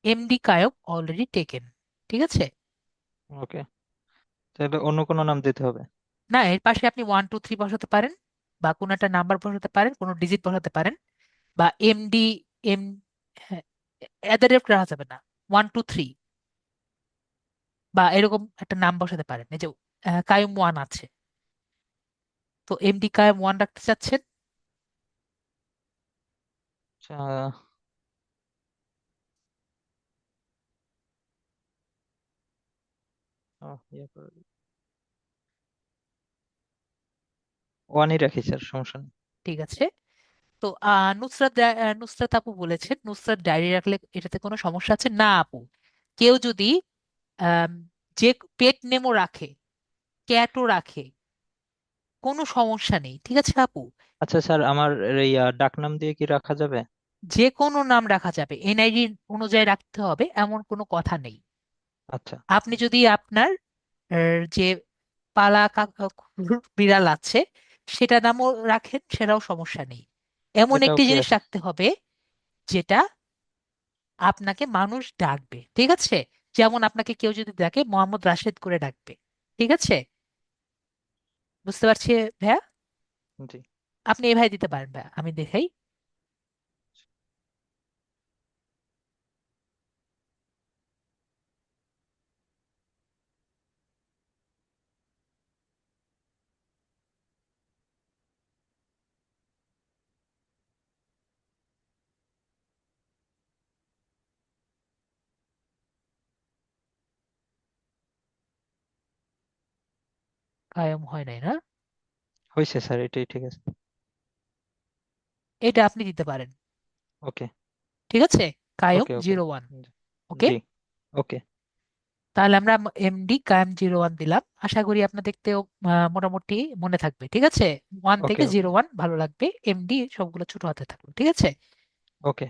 এমডি কায়ক অলরেডি টেকেন। ঠিক আছে? ওকে, তাহলে অন্য কোনো নাম দিতে হবে? না, এর পাশে আপনি 1 2 3 বসাতে পারেন, বা কোনো একটা নাম্বার বসাতে পারেন, কোনো ডিজিট বসাতে পারেন, বা এমডি, এম, এদের রাখা যাবে না, 1 2 3, বা এরকম একটা নাম বসাতে পারেন। এই যে কায়ুম 1 আছে, তো এমডি কায়ুম 1 রাখতে চাচ্ছেন। আচ্ছা, ওয়ানই রাখি স্যার, সমস্যা নেই। ঠিক আছে। তো নুসরাত আপু বলেছেন নুসরাত ডায়েরি রাখলে এটাতে কোনো সমস্যা আছে না আপু। কেউ যদি আম, যে পেট নেমও রাখে, ক্যাটও রাখে, কোনো সমস্যা নেই। ঠিক আছে আপু? আচ্ছা স্যার, আমার এই ডাক নাম দিয়ে কি রাখা যাবে? যে কোনো নাম রাখা যাবে, এনআইডি অনুযায়ী রাখতে হবে এমন কোনো কথা নেই। আচ্ছা। আপনি যদি আপনার যে পালা বিড়াল আছে, সেটা নামও রাখেন, সেটাও সমস্যা নেই। এমন এটাও একটি কি জিনিস আছে? রাখতে হবে যেটা আপনাকে মানুষ ডাকবে। ঠিক আছে? যেমন আপনাকে কেউ যদি ডাকে মোহাম্মদ রাশেদ করে ডাকবে। ঠিক আছে? বুঝতে পারছি ভাইয়া? জি। আপনি এভাবে দিতে পারেন ভাইয়া, আমি দেখাই। কায়েম হয় নাই না? হয়েছে স্যার, এটাই ঠিক আছে। এটা আপনি দিতে পারেন। ওকে। ঠিক আছে? কায়ুম ওকে। ওকে। 01। ওকে। জি। ওকে। তাহলে আমরা এমডি কায়েম 01 দিলাম। আশা করি আপনার দেখতেও মোটামুটি মনে থাকবে। ঠিক আছে? One okay. থেকে ওকে। 01 ভালো লাগবে, এমডি সবগুলো ছোট হাতে থাকলো। ঠিক আছে? ওকে।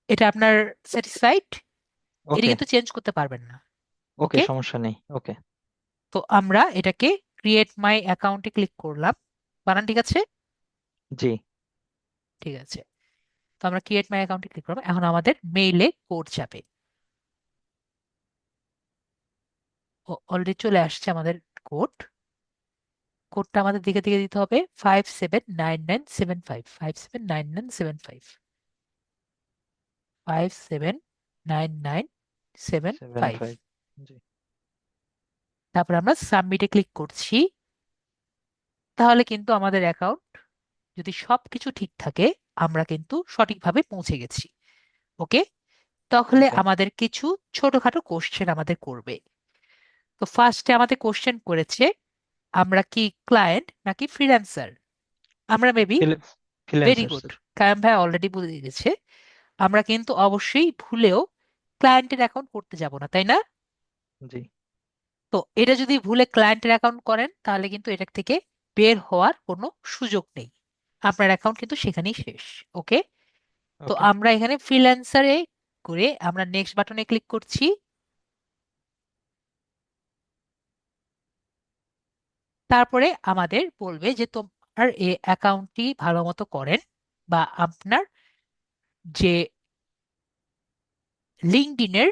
এটা আপনার স্যাটিসফাইড? এটা ওকে। কিন্তু চেঞ্জ করতে পারবেন না। ওকে, ওকে। সমস্যা নেই। ওকে। তো আমরা এটাকে ক্রিয়েট মাই অ্যাকাউন্টে ক্লিক করলাম। বানান ঠিক আছে? জি। ঠিক আছে। তো আমরা ক্রিয়েট মাই অ্যাকাউন্টে ক্লিক করলাম, এখন আমাদের মেইলে কোড যাবে। অলরেডি চলে আসছে আমাদের কোড। কোডটা আমাদের দিকে দিকে দিতে হবে, 579975, 579975, সেভেন 579975। Five G. তারপর আমরা সাবমিটে ক্লিক করছি। তাহলে কিন্তু আমাদের অ্যাকাউন্ট, যদি সবকিছু ঠিক থাকে, আমরা কিন্তু সঠিকভাবে পৌঁছে গেছি। ওকে। তাহলে ওকে। আমাদের কিছু ছোটখাটো কোশ্চেন আমাদের করবে। তো ফার্স্টে আমাদের কোশ্চেন করেছে আমরা কি ক্লায়েন্ট নাকি ফ্রিল্যান্সার। আমরা maybe, very freelancer good, sir. Kayam ভাই অলরেডি বলে দিয়েছে। আমরা কিন্তু অবশ্যই ভুলেও ক্লায়েন্টের অ্যাকাউন্ট করতে যাব না, তাই না? জি। তো এটা যদি ভুলে ক্লায়েন্টের অ্যাকাউন্ট করেন তাহলে কিন্তু এটা থেকে বের হওয়ার কোনো সুযোগ নেই, আপনার অ্যাকাউন্ট কিন্তু সেখানেই শেষ। ওকে, তো ওকে। আমরা এখানে ফ্রিল্যান্সারে করে আমরা নেক্সট বাটনে ক্লিক করছি। তারপরে আমাদের বলবে যে তোমার এই অ্যাকাউন্টটি ভালো মতো করেন, বা আপনার যে লিঙ্কডইনের,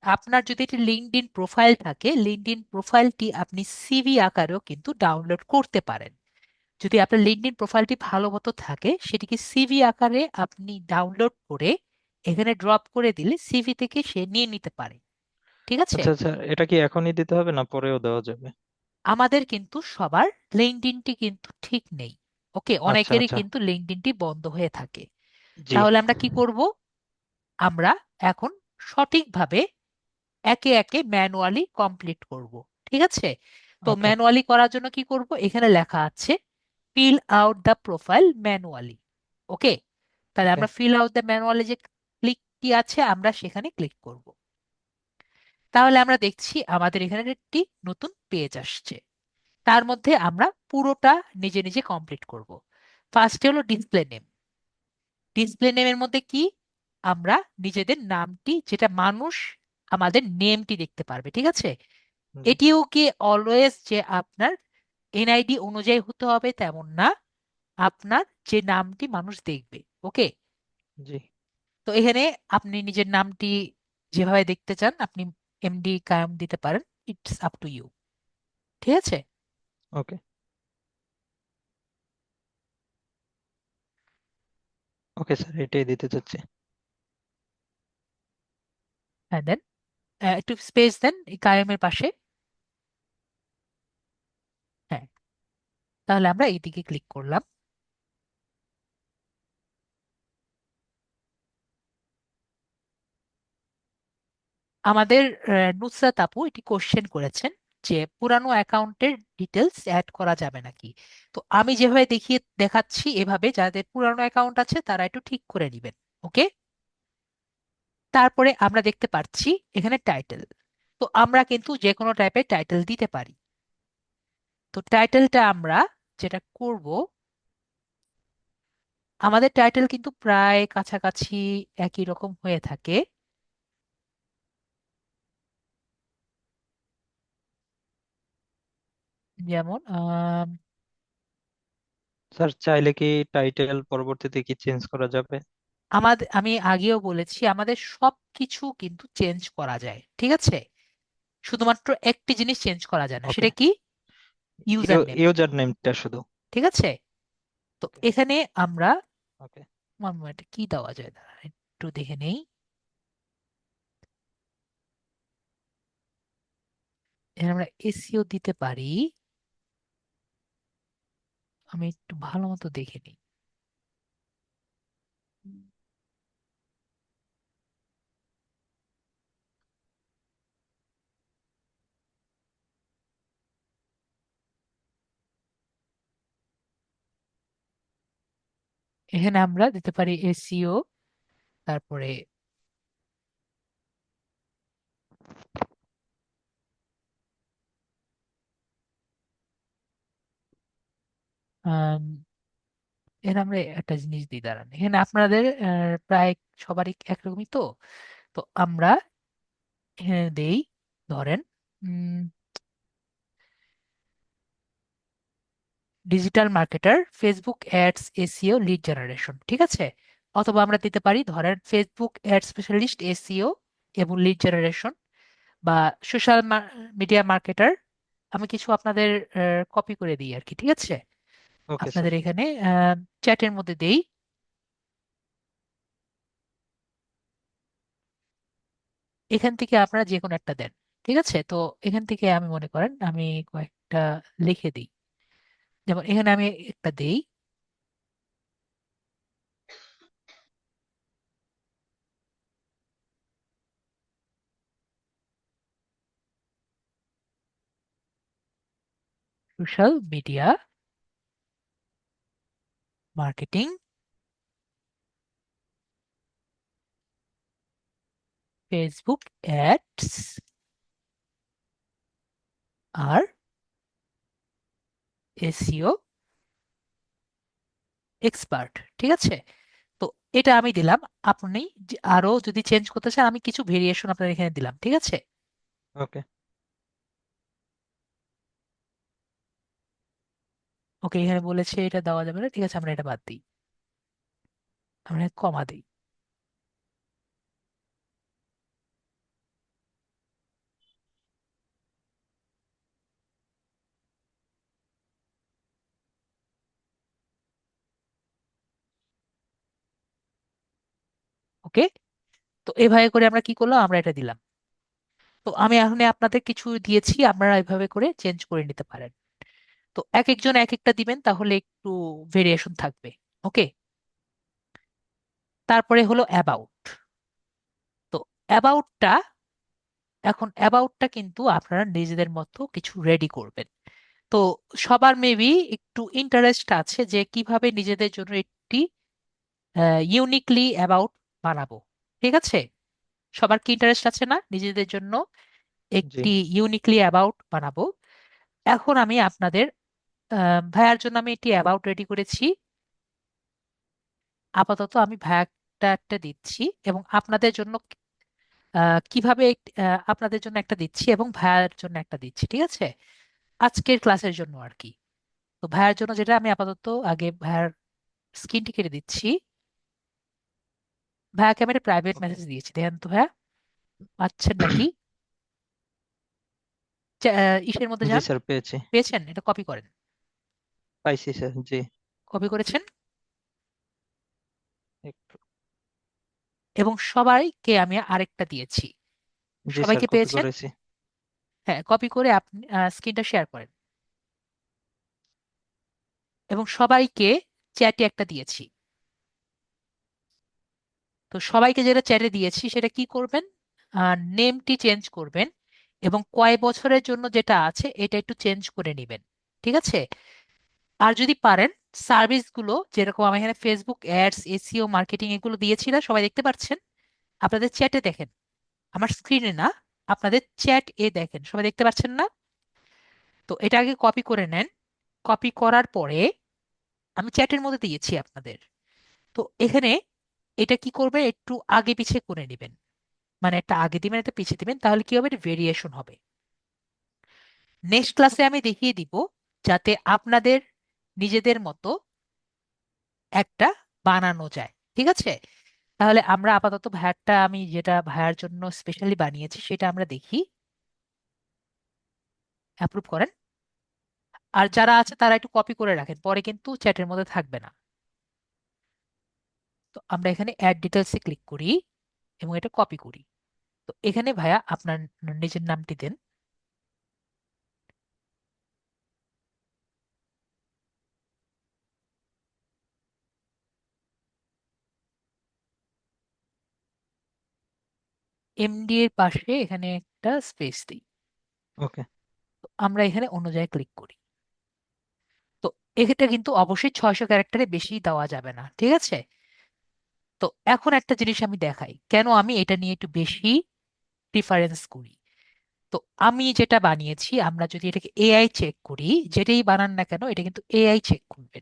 আপনার যদি একটি লিঙ্কডইন প্রোফাইল থাকে, লিঙ্কডইন প্রোফাইলটি আপনি সিভি আকারেও কিন্তু ডাউনলোড করতে পারেন। যদি আপনার লিঙ্কডইন প্রোফাইলটি ভালো মতো থাকে সেটিকে সিভি আকারে আপনি ডাউনলোড করে এখানে ড্রপ করে দিলে সিভি থেকে সে নিয়ে নিতে পারে। ঠিক আছে, আচ্ছা আচ্ছা, এটা কি এখনই দিতে হবে না পরেও দেওয়া যাবে? আমাদের কিন্তু সবার লিঙ্কডইনটি কিন্তু ঠিক নেই। ওকে, আচ্ছা অনেকেরই আচ্ছা। কিন্তু লিঙ্কডইনটি বন্ধ হয়ে থাকে। জি। তাহলে আমরা কি করব? আমরা এখন সঠিকভাবে একে একে ম্যানুয়ালি কমপ্লিট করব। ঠিক আছে, তো ওকে। ম্যানুয়ালি করার জন্য কি করব, এখানে লেখা আছে fill out the profile manually. Okay, তাহলে ওকে। আমরা ফিল আউট দ্য ম্যানুয়ালি যে ক্লিক কি আছে আমরা সেখানে ক্লিক করব। তাহলে আমরা দেখছি আমাদের এখানে একটি নতুন পেজ আসছে। তার মধ্যে আমরা পুরোটা নিজে নিজে কমপ্লিট করব। ফার্স্টে হলো ডিসপ্লে নেম। ডিসপ্লে নেমের মধ্যে কি, আমরা নিজেদের নামটি, যেটা মানুষ আমাদের নেমটি দেখতে পারবে। ঠিক আছে, জি। এটিও কি অলওয়েজ যে আপনার এনআইডি অনুযায়ী হতে হবে তেমন না, আপনার যে নামটি মানুষ দেখবে। ওকে, জি। তো এখানে আপনি নিজের নামটি যেভাবে দেখতে চান আপনি এমডি কায়াম দিতে পারেন, ইটস আপ টু ইউ। ঠিক আছে, ওকে। ওকে স্যার, এটাই দিতে চাচ্ছি। হ্যাঁ দেন, একটু স্পেস দেন এই কায়ামের পাশে। হ্যাঁ, তাহলে আমরা এইদিকে ক্লিক করলাম। আমাদের নুসরাত আপু এটি কোশ্চেন করেছেন যে পুরানো অ্যাকাউন্টের ডিটেলস অ্যাড করা যাবে নাকি। তো আমি যেভাবে দেখাচ্ছি এভাবে যাদের পুরানো অ্যাকাউন্ট আছে তারা একটু ঠিক করে নেবেন। ওকে, তারপরে আমরা দেখতে পাচ্ছি এখানে টাইটেল। তো আমরা কিন্তু যে কোনো টাইপের টাইটেল দিতে পারি। তো টাইটেলটা আমরা যেটা করব, আমাদের টাইটেল কিন্তু প্রায় কাছাকাছি একই রকম হয়ে থাকে। যেমন স্যার, চাইলে কি টাইটেল পরবর্তীতে কি চেঞ্জ করা যাবে? আমাদের, আমি আগেও বলেছি আমাদের সব কিছু কিন্তু চেঞ্জ করা যায়। ঠিক আছে, শুধুমাত্র একটি জিনিস চেঞ্জ করা যায় না, ওকে। সেটা কি, ইউজার নেম। ইউজার নেমটা শুধু? ঠিক আছে, তো ওকে। এখানে আমরা, ওকে। এটা কি দেওয়া যায় দাঁড়ান, একটু দেখে নেই। এখানে আমরা এসইও দিতে পারি, আমি একটু ভালো মতো দেখে নিই। এখানে আমরা দিতে পারি এসইও, তারপরে আম, এখানে আমরা একটা জিনিস দিই, দাঁড়ান, এখানে আপনাদের প্রায় সবারই একরকমই তো। তো আমরা এখানে দেই, ধরেন digital marketer, Facebook ads, SEO, lead generation. ঠিক আছে, অথবা আমরা দিতে পারি ধরেন ফেসবুক অ্যাড স্পেশালিস্ট, এসইও এবং লিড জেনারেশন, বা সোশ্যাল মিডিয়া মার্কেটার। আমি কিছু আপনাদের কপি করে দিই আর কি। ঠিক আছে, ওকে স্যার। আপনাদের এখানে চ্যাটের মধ্যে দেই। এখান থেকে আপনারা যে কোনো একটা দেন। ঠিক আছে, তো এখান থেকে আমি মনে করেন আমি কয়েকটা লিখে দিই। যেমন এখানে আমি একটা দেই, social media marketing Facebook ads আর এসইও এক্সপার্ট। ঠিক আছে, তো এটা আমি দিলাম। আপনি আরো যদি চেঞ্জ করতে চান, আমি কিছু ভেরিয়েশন আপনার এখানে দিলাম। ঠিক আছে, ওকে। ওকে, এখানে বলেছে এটা দেওয়া যাবে না। ঠিক আছে, আমরা এটা বাদ দিই, আমরা কমা দিই। ওকে, তো এভাবে করে আমরা কি করলাম, আমরা এটা দিলাম। তো আমি এখন আপনাদের কিছু দিয়েছি, আপনারা এভাবে করে চেঞ্জ করে নিতে পারেন। তো এক একজন এক একটা দিবেন, তাহলে একটু ভেরিয়েশন থাকবে। ওকে, তারপরে হলো অ্যাবাউট। তো অ্যাবাউটটা, এখন অ্যাবাউটটা কিন্তু আপনারা নিজেদের মতো কিছু রেডি করবেন। তো সবার মেবি একটু ইন্টারেস্ট আছে যে কিভাবে নিজেদের জন্য একটি ইউনিকলি অ্যাবাউট বানাবো। ঠিক আছে, সবার কি ইন্টারেস্ট আছে না নিজেদের জন্য জি একটি ইউনিকলি অ্যাবাউট বানাবো? এখন আমি আপনাদের ভাইয়ার জন্য আমি একটি অ্যাবাউট রেডি করেছি। আপাতত আমি ভাইয়াটা একটা দিচ্ছি, এবং আপনাদের জন্য কিভাবে আপনাদের জন্য একটা দিচ্ছি এবং ভাইয়ার জন্য একটা দিচ্ছি। ঠিক আছে, আজকের ক্লাসের জন্য আর কি। তো ভাইয়ার জন্য যেটা, আমি আপাতত আগে ভাইয়ার স্ক্রিনটি কেটে দিচ্ছি। ভাইয়াকে আমি একটা প্রাইভেট ওকে। মেসেজ দিয়েছি, দেখেন তো ভাইয়া পাচ্ছেন নাকি? ইসের মধ্যে জি যান, স্যার, পেয়েছি। পেয়েছেন? এটা কপি করেন। পাইছি স্যার, জি। কপি করেছেন, একটু। এবং সবাইকে আমি আরেকটা দিয়েছি। জি স্যার, সবাইকে কপি পেয়েছেন? করেছি। হ্যাঁ, কপি করে আপনি স্ক্রিনটা শেয়ার করেন, এবং সবাইকে চ্যাটে একটা দিয়েছি। তো সবাইকে যেটা চ্যাটে দিয়েছি সেটা কি করবেন, নেমটি চেঞ্জ করবেন, এবং কয় বছরের জন্য যেটা আছে এটা একটু চেঞ্জ করে নেবেন। ঠিক আছে, আর যদি পারেন সার্ভিসগুলো, যেরকম আমি এখানে ফেসবুক অ্যাডস, এসইও মার্কেটিং এগুলো দিয়েছি না, সবাই দেখতে পাচ্ছেন? আপনাদের চ্যাটে দেখেন, আমার স্ক্রিনে না, আপনাদের চ্যাট এ দেখেন, সবাই দেখতে পাচ্ছেন না? তো এটা আগে কপি করে নেন। কপি করার পরে আমি চ্যাটের মধ্যে দিয়েছি আপনাদের। তো এখানে এটা কি করবে, একটু আগে পিছে করে নেবেন, মানে একটা আগে দিবেন একটা পিছিয়ে দিবেন, তাহলে কি হবে, ভেরিয়েশন হবে। নেক্সট ক্লাসে আমি দেখিয়ে দিব যাতে আপনাদের নিজেদের মতো একটা বানানো যায়। ঠিক আছে, তাহলে আমরা আপাতত ভায়ারটা, আমি যেটা ভায়ার জন্য স্পেশালি বানিয়েছি সেটা আমরা দেখি। অ্যাপ্রুভ করেন। আর যারা আছে তারা একটু কপি করে রাখেন, পরে কিন্তু চ্যাটের মধ্যে থাকবে না। তো আমরা এখানে অ্যাড ডিটেলসে ক্লিক করি এবং এটা কপি করি। তো এখানে ভাইয়া আপনার নিজের নামটি দেন। এমডি এর পাশে এখানে একটা স্পেস দিই। ওকে। তো আমরা এখানে অন্য জায়গায় ক্লিক করি। তো এক্ষেত্রে কিন্তু অবশ্যই 600 ক্যারেক্টারে বেশি দেওয়া যাবে না। ঠিক আছে, তো এখন একটা জিনিস আমি দেখাই কেন আমি এটা নিয়ে একটু বেশি প্রিফারেন্স করি। তো আমি যেটা বানিয়েছি, আমরা যদি এটাকে এআই চেক করি, যেটাই বানান না কেন এটা কিন্তু এআই চেক করবে।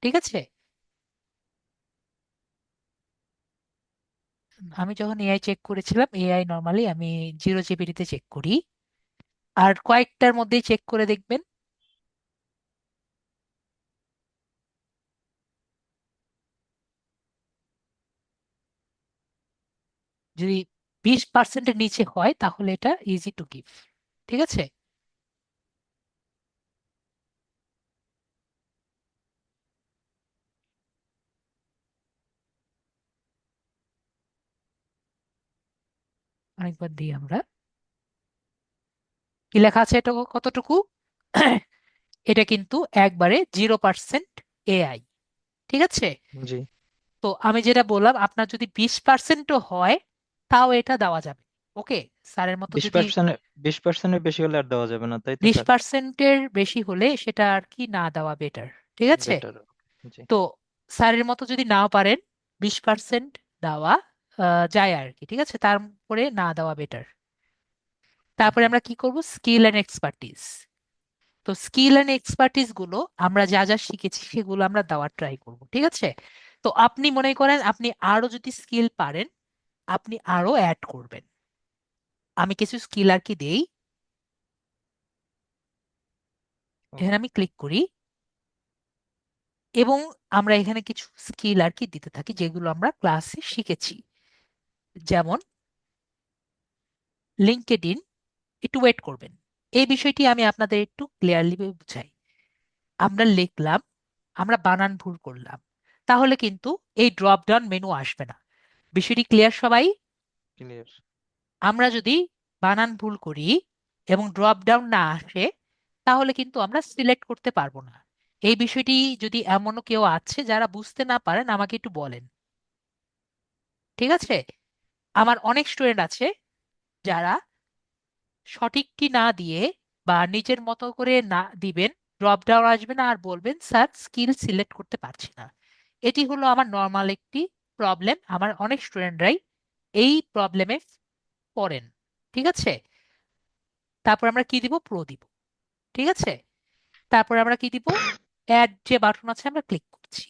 ঠিক আছে, আমি যখন এআই চেক করেছিলাম, এআই নর্মালি আমি 0 জিবিতে চেক করি, আর কয়েকটার মধ্যেই চেক করে দেখবেন যদি 20%-এর নিচে হয় তাহলে এটা ইজি টু গিভ। ঠিক আছে, আরেকবার দিই আমরা, কি লেখা আছে এটা কতটুকু। এটা কিন্তু একবারে 0% এআই। ঠিক আছে, জি। তো আমি যেটা বললাম, আপনার যদি 20%ও হয় তাও এটা দেওয়া যাবে, ওকে, স্যারের মতো বিশ যদি পার্সেন্ট 20%-এর বেশি হলে আর দেওয়া যাবে না, তাই তো 20% স্যার? বেশি হলে সেটা আর কি না দেওয়া বেটার। ঠিক আছে? বেটার। জি। তো স্যারের মতো যদি নাও পারেন, 20% দেওয়া যায় আর কি। ঠিক আছে, তারপরে না দেওয়া বেটার। তারপরে জি। আমরা কি করব, স্কিল অ্যান্ড এক্সপার্টিস। তো স্কিল অ্যান্ড এক্সপার্টিস গুলো আমরা যা যা শিখেছি সেগুলো আমরা দেওয়ার ট্রাই করব। ঠিক আছে? তো আপনি মনে করেন আপনি আরো যদি স্কিল পারেন, আপনি আরো অ্যাড করবেন। আমি কিছু স্কিল আর কি দেই, এখানে ওকে। আমি ক্লিক করি, এবং আমরা এখানে কিছু স্কিল আর কি দিতে থাকি যেগুলো আমরা ক্লাসে শিখেছি। যেমন লিঙ্কডইন, একটু ওয়েট করবেন, এই বিষয়টি আমি আপনাদের একটু ক্লিয়ারলি বুঝাই। আমরা লিখলাম, আমরা বানান ভুল করলাম, তাহলে কিন্তু এই ড্রপ ডাউন মেনু আসবে না। বিষয়টি ক্লিয়ার সবাই? ক্লিয়ার। আমরা যদি বানান ভুল করি এবং ড্রপ ডাউন না আসে, তাহলে কিন্তু আমরা সিলেক্ট করতে পারবো না। এই বিষয়টি যদি এমনও কেউ আছে যারা বুঝতে না পারেন, আমাকে একটু বলেন। ঠিক আছে? আমার অনেক স্টুডেন্ট আছে যারা সঠিকটি না দিয়ে বা নিজের মতো করে না দিবেন, ড্রপ ডাউন আসবে না, আর বলবেন স্যার স্কিল সিলেক্ট করতে পারছি না। এটি হলো আমার নর্মাল একটি প্রবলেম, আমার অনেক স্টুডেন্টরাই এই প্রবলেমে পড়েন। ঠিক আছে? তারপর আমরা কি দিব, প্রো দিব। ঠিক আছে? তারপর আমরা কি দিব, অ্যাড যে বাটন আছে আমরা ক্লিক করছি।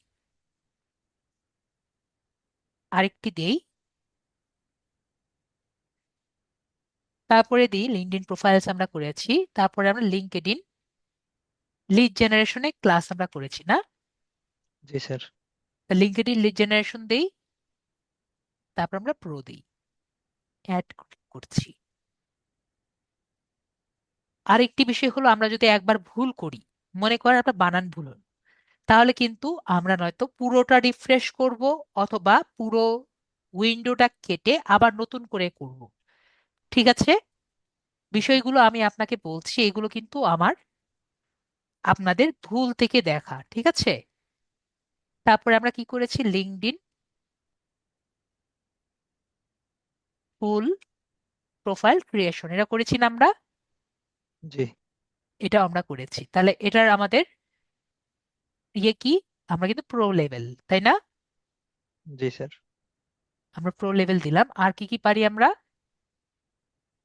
আরেকটি দেই, তারপরে দিই লিঙ্কডইন প্রোফাইলস আমরা করেছি, তারপরে আমরা লিঙ্কডইন লিড জেনারেশনে ক্লাস আমরা করেছি না? জি স্যার। লিঙ্কডইন লিড জেনারেশন দেই, তারপর আমরা প্রো দিই, অ্যাড করছি। আরেকটি বিষয় হলো, আমরা যদি একবার ভুল করি, মনে করেন আপনার বানান ভুল হলো, তাহলে কিন্তু আমরা নয়তো পুরোটা রিফ্রেশ করব, অথবা পুরো উইন্ডোটা কেটে আবার নতুন করে করব। ঠিক আছে? জি বিষয়গুলো আমি আপনাকে বলছি, এগুলো কিন্তু আমার আপনাদের ভুল থেকে দেখা। ঠিক আছে? তারপরে আমরা কি করেছি, লিঙ্কডইন ফুল প্রোফাইল ক্রিয়েশন, এটা করেছি না আমরা? জি। এটা আমরা করেছি, তাহলে এটার আমাদের ইয়ে কি, আমরা কিন্তু প্রো লেভেল, তাই না? জি স্যার। আমরা প্রো লেভেল দিলাম। আর কি কি পারি আমরা?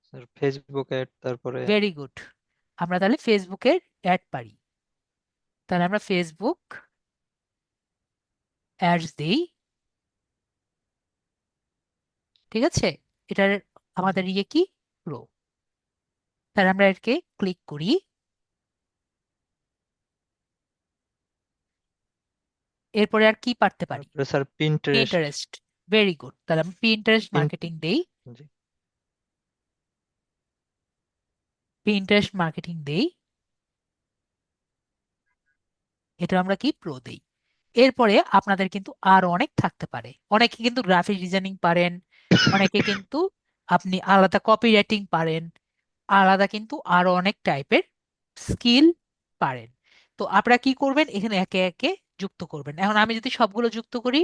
স্যার ফেসবুক অ্যাড, তারপরে ভেরি গুড, আমরা তাহলে ফেসবুকের অ্যাড পারি। তাহলে আমরা ফেসবুক অ্যাডস দিই। ঠিক আছে? এটার আমাদের ইয়ে কি, প্রো। তাহলে আমরা এটাকে ক্লিক করি। এরপরে আর কি পারতে পারি? তারপরে sir Pinterest. Pinterest, very good, তাহলে আমি পিন্টারেস্ট পিন মার্কেটিং দেই। জি। পিন্টারেস্ট মার্কেটিং দেই, এটা আমরা কি, প্রো দেই। এরপরে আপনাদের কিন্তু আরো অনেক থাকতে পারে, অনেকে কিন্তু গ্রাফিক ডিজাইনিং পারেন, অনেকে কিন্তু আপনি আলাদা কপি রাইটিং পারেন, আলাদা কিন্তু আরো অনেক টাইপের স্কিল পারেন। তো আপনারা কি করবেন, এখানে একে একে যুক্ত করবেন। এখন আমি যদি সবগুলো যুক্ত করি,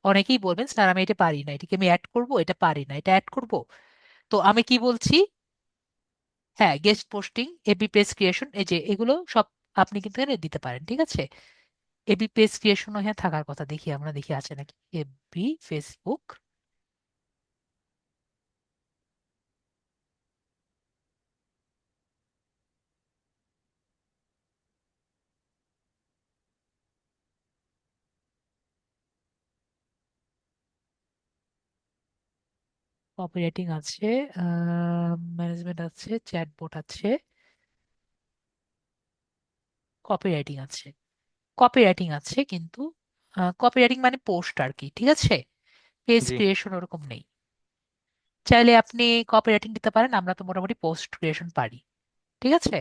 অনেকেই বলবেন স্যার আমি এটা পারি না, এটাকে আমি অ্যাড করব, এটা পারি না, এটা অ্যাড করব। তো আমি কি বলছি, হ্যাঁ, গেস্ট পোস্টিং, এবি পেজ ক্রিয়েশন, এই যে এগুলো সব আপনি কিন্তু এখানে দিতে পারেন। ঠিক আছে? এবি পেজ ক্রিয়েশন হ্যাঁ থাকার কথা, দেখি আমরা, দেখি আছে নাকি। এবি ফেসবুক, কপিরাইটিং আছে, ম্যানেজমেন্ট আছে, চ্যাটবট আছে, কপিরাইটিং আছে, কপিরাইটিং আছে কিন্তু কপিরাইটিং মানে পোস্ট আর কি। ঠিক আছে? পেজ জি ক্রিয়েশন ওরকম নেই। চাইলে আপনি কপিরাইটিং দিতে পারেন, আমরা তো মোটামুটি পোস্ট ক্রিয়েশন পারি। ঠিক আছে?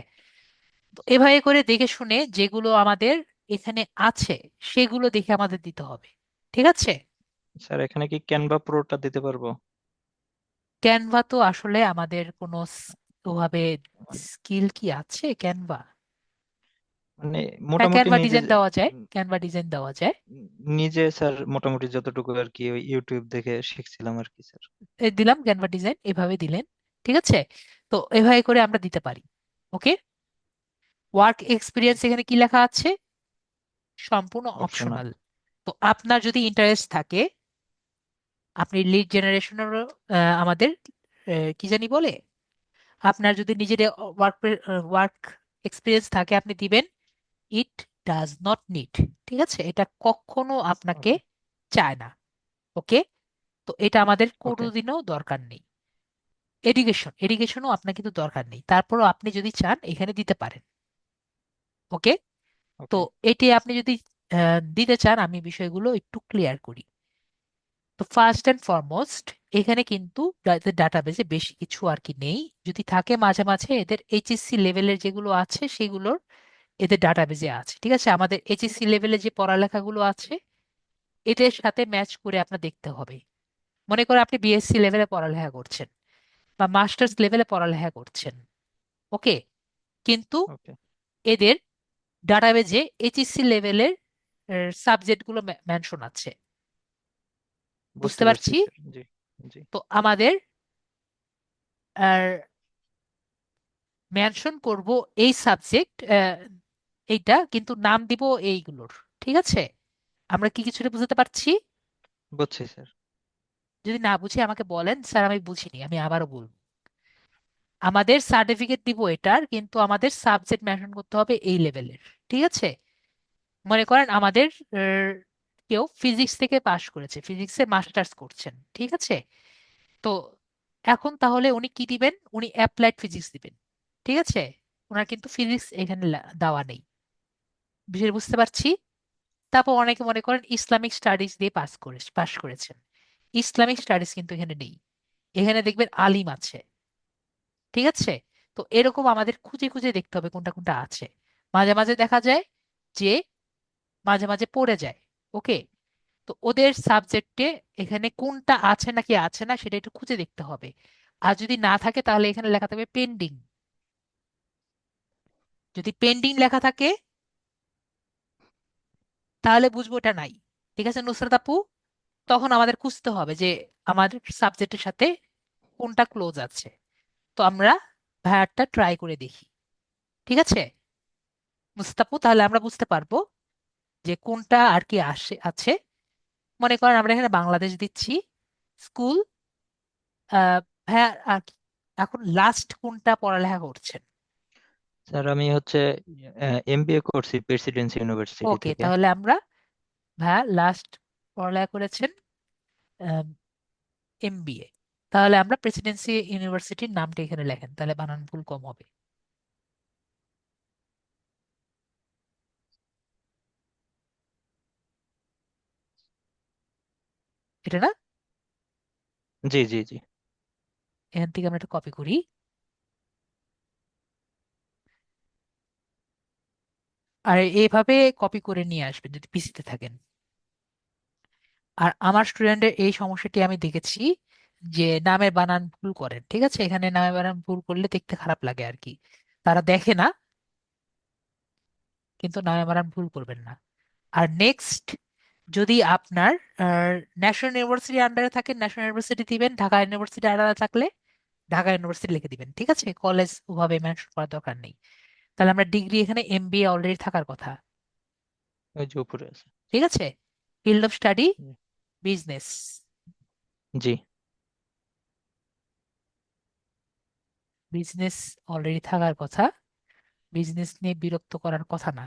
তো এভাবে করে দেখে শুনে যেগুলো আমাদের এখানে আছে সেগুলো দেখে আমাদের দিতে হবে। ঠিক আছে? স্যার, এখানে কি ক্যানভা প্রোটা দিতে পারবো? ক্যানভা তো আসলে আমাদের কোনো ওভাবে স্কিল কি আছে ক্যানভা? মানে হ্যাঁ, মোটামুটি ক্যানভা নিজে ডিজাইন দেওয়া যায়, ক্যানভা ডিজাইন দেওয়া যায়। নিজে স্যার মোটামুটি যতটুকু আর কি ওই ইউটিউব দেখে শিখছিলাম আর কি স্যার। এই দিলাম ক্যানভা ডিজাইন, এভাবে দিলেন। ঠিক আছে? তো এভাবে করে আমরা দিতে পারি। ওকে। ওয়ার্ক এক্সপিরিয়েন্স এখানে কি লেখা আছে? সম্পূর্ণ অপশনাল। অপশনাল। তো আপনার যদি ইন্টারেস্ট থাকে, আপনি লিড জেনারেশনেরও আমাদের কি জানি বলে, আপনার যদি নিজের ওয়ার্ক ওয়ার্ক এক্সপিরিয়েন্স থাকে আপনি দিবেন ইট ডাজ নট নিড। ঠিক আছে, এটা কখনো আপনাকে ওকে। চায় না। ওকে। তো এটা আমাদের ওকে। কোনোদিনও দরকার নেই। এডুকেশনও আপনার কিন্তু দরকার নেই, তারপরও আপনি যদি চান এখানে দিতে পারেন। ওকে। তো ওকে। এটি আপনি যদি দিতে চান, আমি বিষয়গুলো একটু ক্লিয়ার করি। তো ফার্স্ট অ্যান্ড ফরমোস্ট, এখানে কিন্তু ডাটাবেজে বেশি কিছু আর কি নেই। যদি থাকে মাঝে মাঝে এদের এইচএসসি লেভেলের যেগুলো আছে সেগুলোর এদের ডাটাবেজে আছে। ঠিক আছে, আমাদের এইচএসসি লেভেলে যে পড়ালেখাগুলো আছে এদের সাথে ম্যাচ করে আপনার দেখতে হবে। মনে করো আপনি বিএসসি লেভেলে পড়ালেখা করছেন বা মাস্টার্স লেভেলে পড়ালেখা করছেন। ওকে। কিন্তু ওকে। এদের ডাটাবেজে এইচএসসি লেভেলের সাবজেক্টগুলো মেনশন আছে। বুঝতে বুঝতে পারছি পারছি? স্যার। জি। জি। তো আমাদের মেনশন করব এই সাবজেক্ট, এইটা কিন্তু নাম দিব এইগুলোর। ঠিক আছে, আমরা কি কিছুটা বুঝতে পারছি? বুঝছি স্যার। যদি না বুঝি আমাকে বলেন, স্যার আমি বুঝিনি, আমি আবারও বলবো। আমাদের সার্টিফিকেট দিব এটার, কিন্তু আমাদের সাবজেক্ট মেনশন করতে হবে এই লেভেলের। ঠিক আছে, মনে করেন আমাদের আহ, কেউ ফিজিক্স থেকে পাশ করেছে, ফিজিক্সে মাস্টার্স করছেন। ঠিক আছে, তো এখন তাহলে উনি কি দিবেন? উনি অ্যাপ্লাইড ফিজিক্স দিবেন। ঠিক আছে, ওনার কিন্তু ফিজিক্স এখানে দেওয়া নেই। বিষয় বুঝতে পারছি? তারপর অনেকে মনে করেন ইসলামিক স্টাডিজ দিয়ে পাস করেছেন। ইসলামিক স্টাডিজ কিন্তু এখানে নেই, এখানে দেখবেন আলিম আছে। ঠিক আছে, তো এরকম আমাদের খুঁজে খুঁজে দেখতে হবে কোনটা কোনটা আছে। মাঝে মাঝে দেখা যায় যে মাঝে মাঝে পড়ে যায়। ওকে। তো ওদের সাবজেক্টে এখানে কোনটা আছে নাকি আছে না সেটা একটু খুঁজে দেখতে হবে। আর যদি না থাকে তাহলে এখানে লেখা থাকবে পেন্ডিং। যদি পেন্ডিং লেখা থাকে তাহলে বুঝবো এটা নাই। ঠিক আছে নুসরাত আপু, তখন আমাদের খুঁজতে হবে যে আমাদের সাবজেক্টের সাথে কোনটা ক্লোজ আছে। তো আমরা ভায়ারটা ট্রাই করে দেখি। ঠিক আছে মুস্তাফু, তাহলে আমরা বুঝতে পারবো যে কোনটা আর কি আছে। মনে করেন আমরা এখানে বাংলাদেশ দিচ্ছি, স্কুল, ভাইয়া আর কি, এখন লাস্ট কোনটা পড়ালেখা করছেন? স্যার আমি হচ্ছে এমবিএ করছি প্রেসিডেন্সি ইউনিভার্সিটি ওকে, থেকে। তাহলে আমরা ভাইয়া লাস্ট পড়ালেখা করেছেন এমবিএ। তাহলে আমরা প্রেসিডেন্সি ইউনিভার্সিটির নামটা এখানে লেখেন, তাহলে বানান ভুল কম হবে। এটা না? জি জি জি। এখান থেকে আমরা একটা কপি করি, আর এইভাবে কপি করে নিয়ে আসবেন যদি পিসিতে থাকেন। আর আমার স্টুডেন্টের এই সমস্যাটি আমি দেখেছি যে নামের বানান ভুল করেন। ঠিক আছে, এখানে নামের বানান ভুল করলে দেখতে খারাপ লাগে আর কি। তারা দেখে না, কিন্তু নামের বানান ভুল করবেন না। আর নেক্সট, যদি আপনার ন্যাশনাল ইউনিভার্সিটি আন্ডারে থাকে ন্যাশনাল ইউনিভার্সিটি দিবেন, ঢাকা ইউনিভার্সিটি আন্ডারে থাকলে ঢাকা ইউনিভার্সিটি লিখে দিবেন। ঠিক আছে, কলেজ ওভাবে মেনশন করার দরকার নেই। তাহলে আমরা ডিগ্রি এখানে এমবিএ অলরেডি থাকার কথা। ওই যে উপরে আছে। ঠিক আছে, field of study G. Business, G. Business already থাকার কথা। বিজনেস নিয়ে বিরক্ত করার কথা না,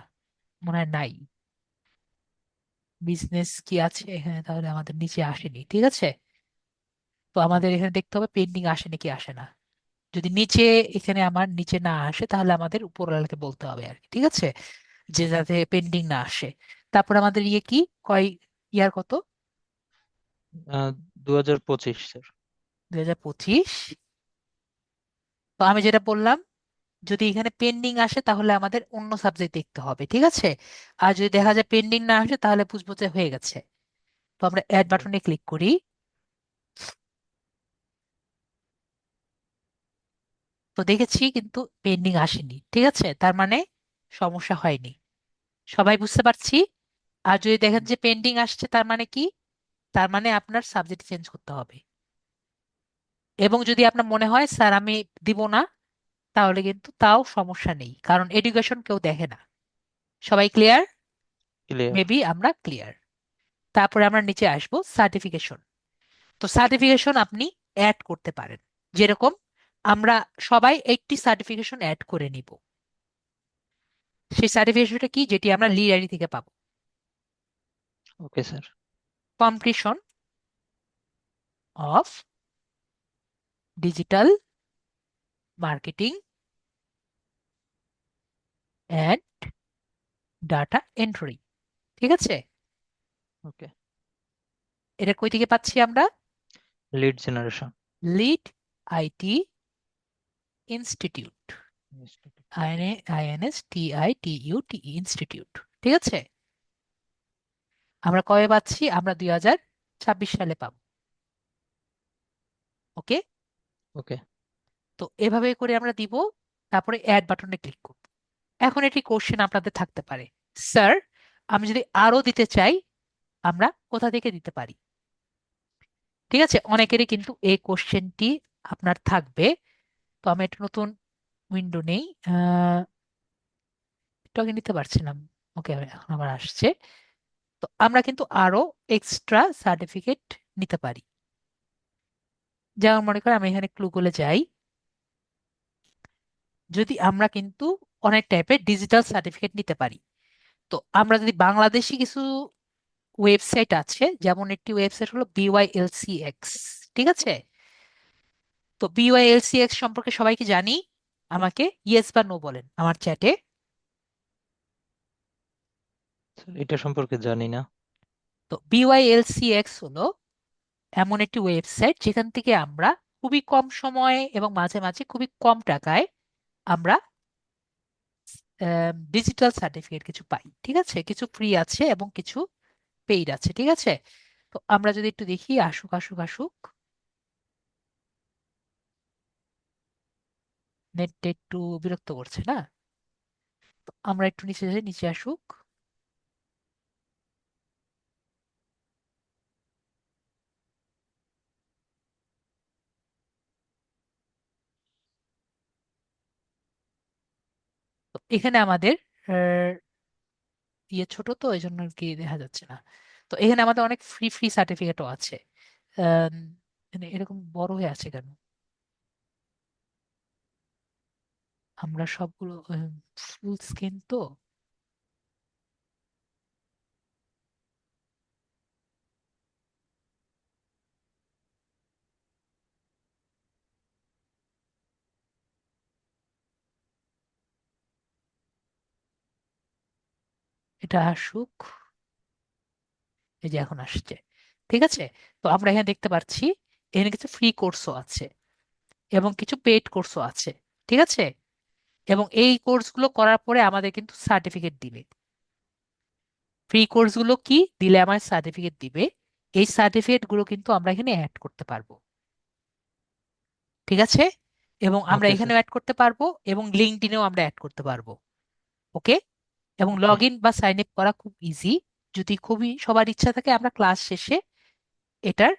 মনে হয় নাই। বিজনেস কি আছে এখানে? তাহলে আমাদের নিচে আসেনি। ঠিক আছে, তো আমাদের এখানে দেখতে হবে পেন্ডিং আসে নাকি আসে না। যদি নিচে, এখানে আমার নিচে না আসে তাহলে আমাদের উপরওয়ালাকে বলতে হবে আর কি। ঠিক আছে, যে যাতে পেন্ডিং না আসে। তারপর আমাদের ইয়ে কি, কয় ইয়ার কত? 2025 স্যার। 2025। তো আমি যেটা বললাম, যদি এখানে পেন্ডিং আসে তাহলে আমাদের অন্য সাবজেক্ট দেখতে হবে। ঠিক আছে, আর যদি দেখা যায় পেন্ডিং না আসে তাহলে বুঝবো যে হয়ে গেছে। তো আমরা অ্যাড ওকে। বাটনে ক্লিক করি। তো দেখেছি কিন্তু পেন্ডিং আসেনি। ঠিক আছে, তার মানে সমস্যা হয়নি। সবাই বুঝতে পারছি? আর যদি দেখেন যে পেন্ডিং আসছে তার মানে কি? তার মানে আপনার সাবজেক্ট চেঞ্জ করতে হবে। এবং যদি আপনার মনে হয় স্যার আমি দিব না, তাহলে কিন্তু তাও সমস্যা নেই, কারণ এডুকেশন কেউ দেখে না। সবাই ক্লিয়ার? ক্লিয়ার। মেবি আমরা ক্লিয়ার। তারপরে আমরা নিচে আসবো সার্টিফিকেশন। তো সার্টিফিকেশন আপনি অ্যাড করতে পারেন, যেরকম আমরা সবাই একটি সার্টিফিকেশন অ্যাড করে নিব। সেই সার্টিফিকেশনটা কি, যেটি আমরা লিডারি থেকে পাবো? Okay sir. Completion of digital marketing and data entry. ঠিক আছে? ওকে। এটা কই থেকে পাচ্ছি আমরা? Lead generation. Lead IT institute, INSTITUT institute. ঠিক আছে? আমরা কবে পাচ্ছি? আমরা 2026 সালে পাবো। ওকে। ওকে তো এভাবে করে আমরা দিব, তারপরে অ্যাড বাটনে ক্লিক করব। এখন একটি কোশ্চেন আপনাদের থাকতে পারে, স্যার আমি যদি আরো দিতে চাই, আমরা কোথা থেকে দিতে পারি? ঠিক আছে, অনেকেরই কিন্তু এই কোশ্চেনটি আপনার থাকবে। তো আমি একটা নতুন উইন্ডো নেই, একটু আগে নিতে পারছিলাম। ওকে, এখন আবার আসছে। তো আমরা কিন্তু আরো এক্সট্রা সার্টিফিকেট নিতে পারি। যেমন মনে করেন আমি এখানে ক্লুগুলে যাই, যদি আমরা কিন্তু অনেক টাইপের ডিজিটাল সার্টিফিকেট নিতে পারি। তো আমরা যদি বাংলাদেশি কিছু ওয়েবসাইট আছে, যেমন একটি ওয়েবসাইট হলো BYLCX। ঠিক আছে? তো BYLCX সম্পর্কে সবাই কি জানি? আমাকে ইয়েস বা নো বলেন আমার চ্যাটে। স্যার, এটা সম্পর্কে জানি না। তো BYLCX হলো এমন একটি ওয়েবসাইট যেখান থেকে আমরা খুবই কম সময়ে এবং মাঝে মাঝে খুবই কম টাকায় আমরা ডিজিটাল সার্টিফিকেট কিছু পাই। ঠিক আছে? কিছু ফ্রি আছে এবং কিছু পেইড আছে। ঠিক আছে? তো আমরা যদি একটু দেখি, আসুক আসুক আসুক, নেটটা একটু বিরক্ত করছে না? তো আমরা একটু নিচে যাই, নিচে আসুক। তো এখানে আমাদের আহ, ইয়ে ছোট, তো এই জন্য আর কি দেখা যাচ্ছে না। তো এখানে আমাদের অনেক ফ্রি ফ্রি সার্টিফিকেটও আছে। আম, মানে এরকম বড় হয়ে আছে কেন? আমরা সবগুলো ফুল স্ক্রিন তো। এটা আসুক, এই যে এখন আসছে। ঠিক আছে? তো আমরা এখানে দেখতে পাচ্ছি এখানে কিছু ফ্রি কোর্সও আছে এবং কিছু পেইড কোর্সও আছে। ঠিক আছে? এবং এই কোর্সগুলো করার পরে আমাদের কিন্তু সার্টিফিকেট দিবে। ফ্রি কোর্সগুলো কি দিলে আমার সার্টিফিকেট দিবে, এই সার্টিফিকেট গুলো কিন্তু আমরা এখানে অ্যাড করতে পারবো। ঠিক আছে? এবং আমরা ওকে স্যার। এখানেও অ্যাড করতে পারবো এবং লিঙ্কডইনেও আমরা অ্যাড করতে পারবো। ওকে। এবং ওকে। লগ ইন বা সাইন আপ করা খুব ইজি। যদি খুবই সবার ইচ্ছা থাকে, আমরা ক্লাস শেষে এটার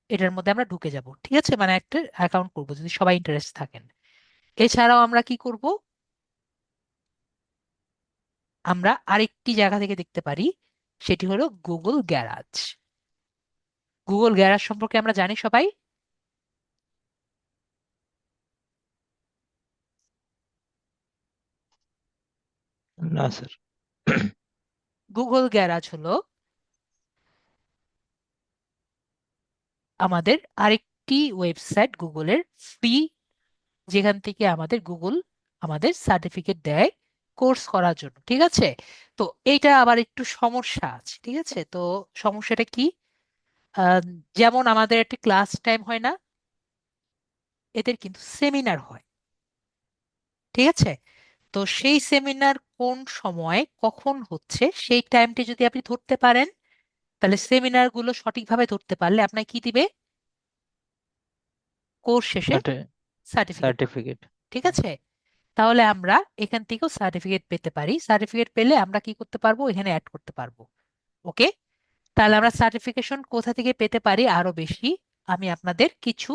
এটার মধ্যে আমরা ঢুকে যাব। ঠিক আছে? মানে একটা অ্যাকাউন্ট করব যদি সবাই ইন্টারেস্ট থাকেন। এছাড়াও আমরা কি করব, আমরা আরেকটি জায়গা থেকে দেখতে পারি, সেটি হলো গুগল গ্যারাজ। গুগল গ্যারাজ সম্পর্কে আমরা জানি সবাই। না স্যার। গুগল গ্যারাজ হলো আমাদের আরেকটি ওয়েবসাইট গুগলের ফ্রি, যেখান থেকে আমাদের গুগল আমাদের সার্টিফিকেট দেয় কোর্স করার জন্য। ঠিক আছে? তো এইটা আবার একটু সমস্যা আছে। ঠিক আছে? তো সমস্যাটা কি? আহ, যেমন আমাদের একটি ক্লাস টাইম হয় না, এদের কিন্তু সেমিনার হয়। ঠিক আছে? তো সেই সেমিনার কোন সময় কখন হচ্ছে, সেই টাইমটি যদি আপনি ধরতে পারেন, তাহলে সেমিনার গুলো সঠিকভাবে ধরতে পারলে আপনাকে কি দিবে? কোর্স শেষে সার্টিফিকেট দিবে। সার্টিফিকেট। ঠিক আছে? তাহলে আমরা এখান থেকেও সার্টিফিকেট পেতে পারি। সার্টিফিকেট পেলে আমরা কি করতে পারবো? এখানে অ্যাড করতে পারবো। ওকে। তাহলে ওকে। আমরা সার্টিফিকেশন কোথা থেকে পেতে পারি আরো বেশি? আমি আপনাদের কিছু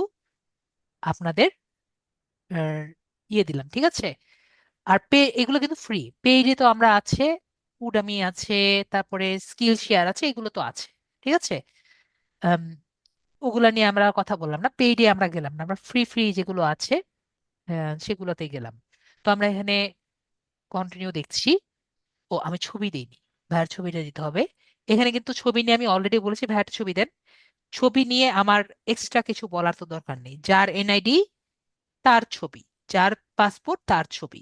আপনাদের আহ, ইয়ে দিলাম, ঠিক আছে। আর এগুলো কিন্তু ফ্রি। পেইডে তো আমরা আছে, উডামি আছে, তারপরে স্কিল শেয়ার আছে, এগুলো তো আছে, ঠিক আছে। আম, ওগুলা নিয়ে আমরা কথা বললাম না, পেইডে আমরা গেলাম না, আমরা ফ্রি ফ্রি যেগুলো আছে সেগুলোতে গেলাম। তো আমরা এখানে কন্টিনিউ দেখছি। ও, আমি ছবি দিইনি, ভাইয়ের ছবিটা দিতে হবে। এখানে কিন্তু ছবি নিয়ে আমি অলরেডি বলেছি ভাইয়ের ছবি দেন। ছবি নিয়ে আমার এক্সট্রা কিছু বলার তো দরকার নেই। যার এনআইডি তার ছবি, যার পাসপোর্ট তার ছবি।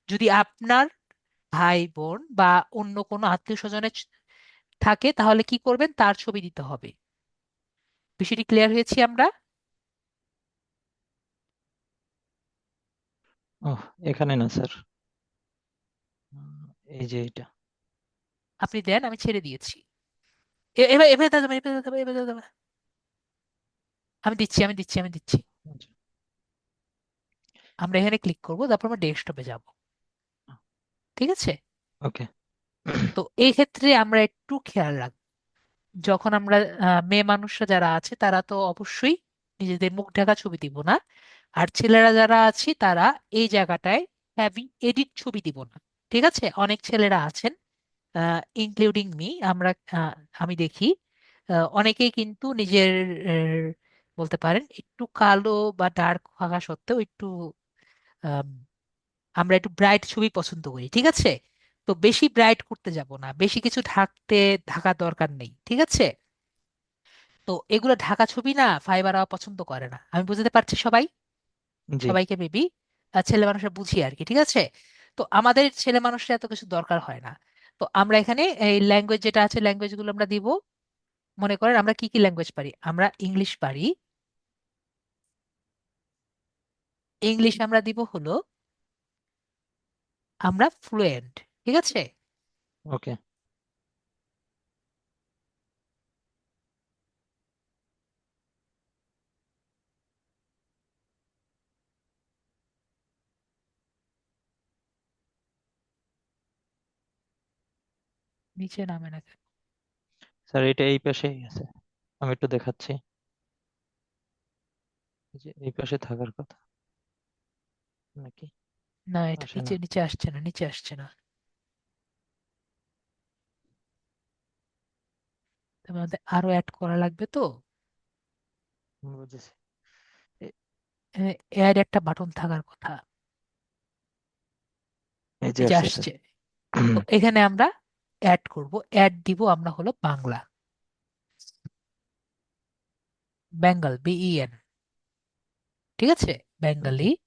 যদি আপনার ভাই বোন বা অন্য কোনো আত্মীয় স্বজনের থাকে, তাহলে কি করবেন, তার ছবি দিতে হবে। বিষয়টি ক্লিয়ার হয়েছি আমরা? ওহ, এখানে না স্যার। এই যে এটা। আপনি দেন, আমি ছেড়ে দিয়েছি। এবার এবার দাও, এবার দাও, এবার দাও। আমি দিচ্ছি, আমি দিচ্ছি, আমি দিচ্ছি। আচ্ছা। আমরা এখানে ক্লিক করবো, তারপর আমরা ডেস্কটপে যাব, ঠিক আছে। ওকে। তো এই ক্ষেত্রে আমরা একটু খেয়াল রাখবো। যখন আমরা মেয়ে মানুষরা যারা আছে তারা তো অবশ্যই নিজেদের মুখ ঢাকা ছবি দিব না। আর ছেলেরা যারা আছি তারা এই জায়গাটায় হ্যাভিং এডিট ছবি দিব না, ঠিক আছে। অনেক ছেলেরা আছেন, ইনক্লুডিং মি, আমরা আহ, আমি দেখি অনেকেই কিন্তু নিজের বলতে পারেন একটু কালো বা ডার্ক থাকা সত্ত্বেও একটু আম, আমরা একটু ব্রাইট ছবি পছন্দ করি, ঠিক আছে। তো বেশি ব্রাইট করতে যাব না, বেশি কিছু ঢাকার দরকার নেই, ঠিক আছে। তো এগুলো ঢাকা ছবি না, ফাইবার পছন্দ করে না, আমি বুঝতে পারছি সবাই, জি সবাইকে মেবি ছেলে মানুষরা বুঝি আর কি, ঠিক আছে। তো আমাদের ছেলে মানুষরা এত কিছু দরকার হয় না। তো আমরা এখানে এই ল্যাঙ্গুয়েজ যেটা আছে, ল্যাঙ্গুয়েজ গুলো আমরা দিব। মনে করেন আমরা কি কি ল্যাঙ্গুয়েজ পারি, আমরা ইংলিশ পারি। ইংলিশ আমরা দিব হলো, আমরা ফ্লুয়েন্ট, ঠিক আছে। ওকে। নিচে নামে না কেন? স্যার এটা এই পাশেই আছে, আমি একটু দেখাচ্ছি। এই যে এই পাশে থাকার কথা নাকি? না, এটা আসে না। নিচে নিচে আসছে না, নিচে আসছে না। তবে আমাদের আরো অ্যাড করা লাগবে তো। বুঝেছি। এ- অ্যাড একটা বাটন থাকার কথা। এই যে এই যে আসছে স্যার। আসছে। তো এখানে আমরা অ্যাড করব, অ্যাড দিব আমরা হলো বাংলা, বেঙ্গল, BEN, ঠিক আছে, বেঙ্গলি। জি।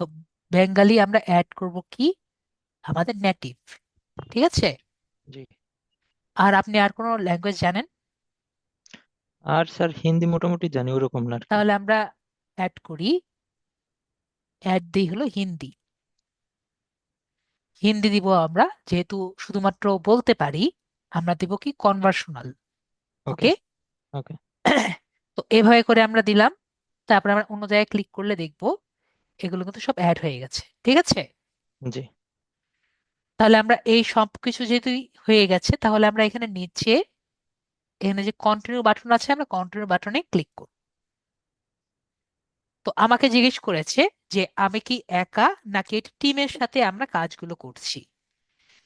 তো বেঙ্গলি আমরা অ্যাড করব কি, আমাদের নেটিভ, ঠিক আছে। জি। আর আপনি আর কোনো ল্যাঙ্গুয়েজ জানেন? আর স্যার হিন্দি মোটামুটি জানি, ওরকম না আর কি। তাহলে আমরা অ্যাড করি, অ্যাড দিই হলো হিন্দি। হিন্দি দিব আমরা, যেহেতু শুধুমাত্র বলতে পারি, আমরা দিব কি কনভার্সনাল। ওকে। ওকে। ওকে। তো এভাবে করে আমরা দিলাম। তারপর আমরা অন্য জায়গায় ক্লিক করলে দেখবো এগুলো কিন্তু সব অ্যাড হয়ে গেছে, ঠিক আছে। জি তাহলে আমরা এই সব কিছু যেহেতু হয়ে গেছে, তাহলে আমরা এখানে নিচে, এখানে যে কন্টিনিউ বাটন আছে, আমরা কন্টিনিউ বাটনে ক্লিক করব। তো আমাকে জিজ্ঞেস করেছে যে আমি কি একা নাকি টিমের সাথে আমরা কাজগুলো করছি।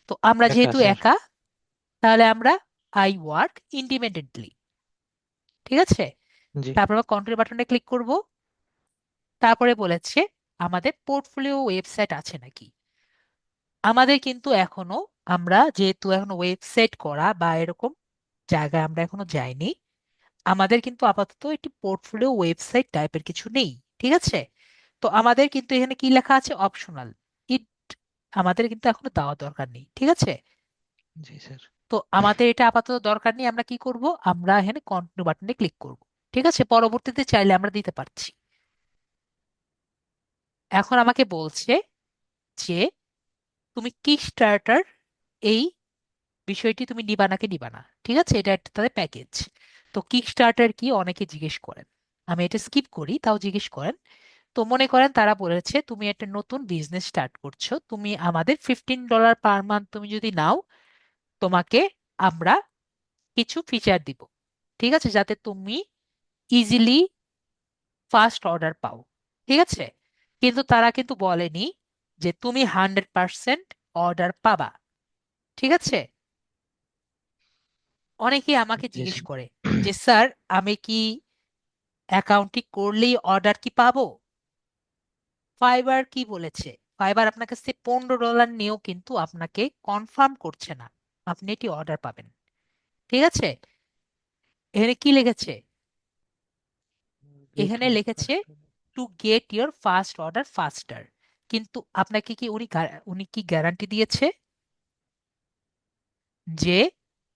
তো আমরা একা যেহেতু স্যার। একা, তাহলে আমরা আই ওয়ার্ক ইন্ডিপেন্ডেন্টলি, ঠিক আছে। জি। তারপর আমরা কন্টিনিউ বাটনে ক্লিক করব। তারপরে বলেছে আমাদের পোর্টফোলিও ওয়েবসাইট আছে নাকি। আমাদের কিন্তু এখনো, আমরা যেহেতু এখনো ওয়েবসাইট করা বা এরকম জায়গায় আমরা এখনো যাইনি, আমাদের কিন্তু আপাতত একটি পোর্টফোলিও ওয়েবসাইট টাইপের কিছু নেই, ঠিক আছে। তো আমাদের কিন্তু এখানে কি লেখা আছে, অপশনাল। ইট আমাদের কিন্তু এখনো দেওয়া দরকার নেই, ঠিক আছে। জি স্যার। তো আমাদের এটা আপাতত দরকার নেই, আমরা কি করব, আমরা এখানে কন্টিনিউ বাটনে ক্লিক করব, ঠিক আছে। পরবর্তীতে চাইলে আমরা দিতে পারছি। এখন আমাকে বলছে যে তুমি কিক স্টার্টার এই বিষয়টি তুমি নিবা নাকি নিবা না, ঠিক আছে। এটা একটা তাদের প্যাকেজ। তো কিক স্টার্টার কি অনেকে জিজ্ঞেস করেন, আমি এটা স্কিপ করি, তাও জিজ্ঞেস করেন। তো মনে করেন তারা বলেছে তুমি একটা নতুন বিজনেস স্টার্ট করছো, তুমি আমাদের $15 পার মান্থ তুমি যদি নাও, তোমাকে আমরা কিছু ফিচার দিব, ঠিক আছে, যাতে তুমি ইজিলি ফার্স্ট অর্ডার পাও। ঠিক আছে, কিন্তু তারা কিন্তু বলেনি যে তুমি 100% অর্ডার পাবা। ঠিক আছে, অনেকেই আমাকে জি জিজ্ঞেস স্যার। করে যে স্যার, আমি কি অ্যাকাউন্টটি করলেই অর্ডার কি পাবো? ফাইবার কি বলেছে? ফাইবার আপনার কাছে $15 নিয়েও কিন্তু আপনাকে কনফার্ম করছে না আপনি এটি অর্ডার পাবেন। ঠিক আছে, এখানে কি লিখেছে? গেট এখানে লিখেছে first. To get your first order ফাস্টার। কিন্তু আপনাকে কি উনি কি গ্যারান্টি দিয়েছে যে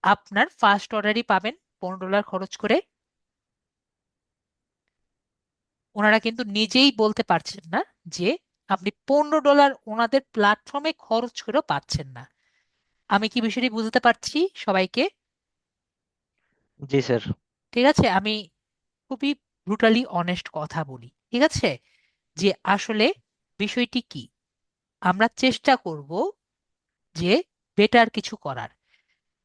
আপনার ফার্স্ট অর্ডারই পাবেন $15 খরচ করে? ওনারা কিন্তু নিজেই বলতে পারছেন না যে আপনি $15 ওনাদের প্ল্যাটফর্মে খরচ করেও পাচ্ছেন না। আমি কি বিষয়টি বুঝতে পারছি সবাইকে? জি স্যার। ঠিক আছে, আমি খুবই ব্রুটালি অনেস্ট কথা বলি। ঠিক আছে, যে আসলে বিষয়টি কি, আমরা চেষ্টা করব যে বেটার কিছু করার।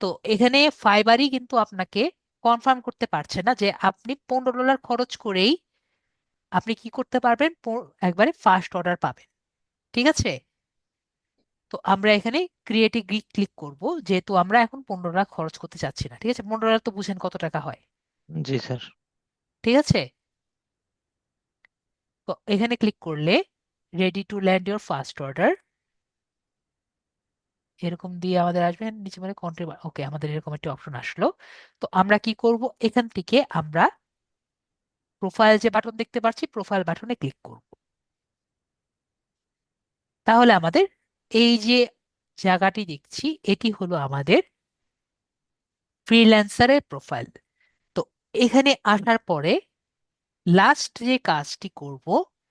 তো এখানে ফাইবারই কিন্তু আপনাকে কনফার্ম করতে পারছে না যে আপনি $15 খরচ করেই আপনি কি করতে পারবেন, একবারে ফার্স্ট অর্ডার পাবেন। ঠিক আছে, তো আমরা এখানে ক্রিয়েটিভ ক্লিক করব, যেহেতু আমরা এখন $15 খরচ করতে চাচ্ছি না। ঠিক আছে, $15 তো বুঝেন কত টাকা হয়। জি স্যার। ঠিক আছে, তো এখানে ক্লিক করলে ready to land your first order এরকম দিয়ে আমাদের আসবে নিচে, মানে কন্ট্রি। ওকে, আমাদের এরকম একটা অপশন আসলো। তো আমরা কি করব, এখান থেকে আমরা প্রোফাইল যে বাটন দেখতে পাচ্ছি, প্রোফাইল বাটনে ক্লিক করব। তাহলে আমাদের এই যে জায়গাটি দেখছি, এটি হলো আমাদের ফ্রিল্যান্সারের প্রোফাইল। তো এখানে আসার পরে লাস্ট যে কাজটি করব,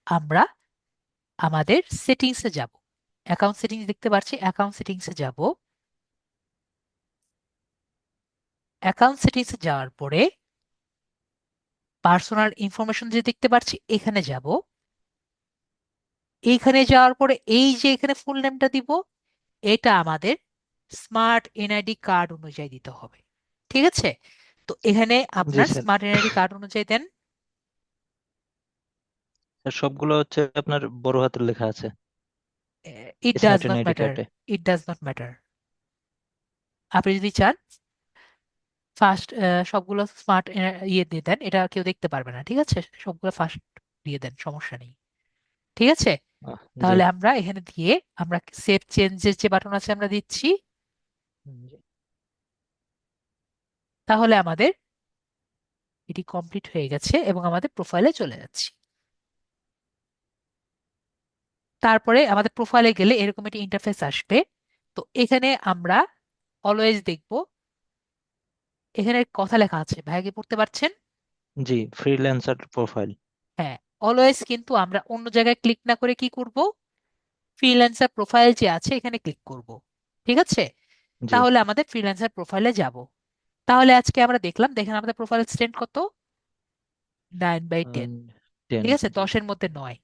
আমরা আমাদের সেটিংসে যাব। অ্যাকাউন্ট সেটিংস দেখতে পাচ্ছি, অ্যাকাউন্ট সেটিংসে যাব। অ্যাকাউন্ট সেটিংসে যাওয়ার পরে পার্সোনাল ইনফরমেশন যে দেখতে পাচ্ছি, এখানে যাব। এইখানে যাওয়ার পরে এই যে এখানে ফুল নেমটা দিব, এটা আমাদের স্মার্ট এনআইডি কার্ড অনুযায়ী দিতে হবে। ঠিক আছে, তো এখানে জি আপনার স্যার। স্মার্ট এনআইডি কার্ড অনুযায়ী দেন। স্যার সবগুলো হচ্ছে আপনার বড় হাতের লেখা আছে it does smart not ID matter. কার্ডে। It does not matter. আপনি যদি চান ফার্স্ট সবগুলো স্মার্ট ইয়ে দিয়ে দেন, এটা কেউ দেখতে পারবে না। ঠিক আছে, সবগুলো ফার্স্ট দিয়ে দেন, সমস্যা নেই। ঠিক আছে, জি। তাহলে আমরা এখানে দিয়ে আমরা সেভ চেঞ্জের যে বাটন আছে আমরা দিচ্ছি। জি। তাহলে আমাদের এটি কমপ্লিট হয়ে গেছে এবং আমাদের প্রোফাইলে চলে যাচ্ছি। তারপরে আমাদের প্রোফাইলে গেলে এরকম একটি ইন্টারফেস আসবে। তো এখানে আমরা অলওয়েজ দেখব, এখানে কথা লেখা আছে, ভাইয়া কি পড়তে পারছেন? জি, ফ্রিল্যান্সার প্রোফাইল। হ্যাঁ, অলওয়েজ কিন্তু আমরা অন্য জায়গায় ক্লিক না করে কি করব, ফ্রিল্যান্সার প্রোফাইল যে আছে এখানে ক্লিক করব। ঠিক আছে, জি। তাহলে আমাদের ফ্রিল্যান্সার প্রোফাইলে যাব। তাহলে আজকে আমরা দেখলাম, দেখেন আমাদের প্রোফাইল স্ট্রেন্থ কত, 9/10। 10। ঠিক আছে, জি। 10-এর মধ্যে 9,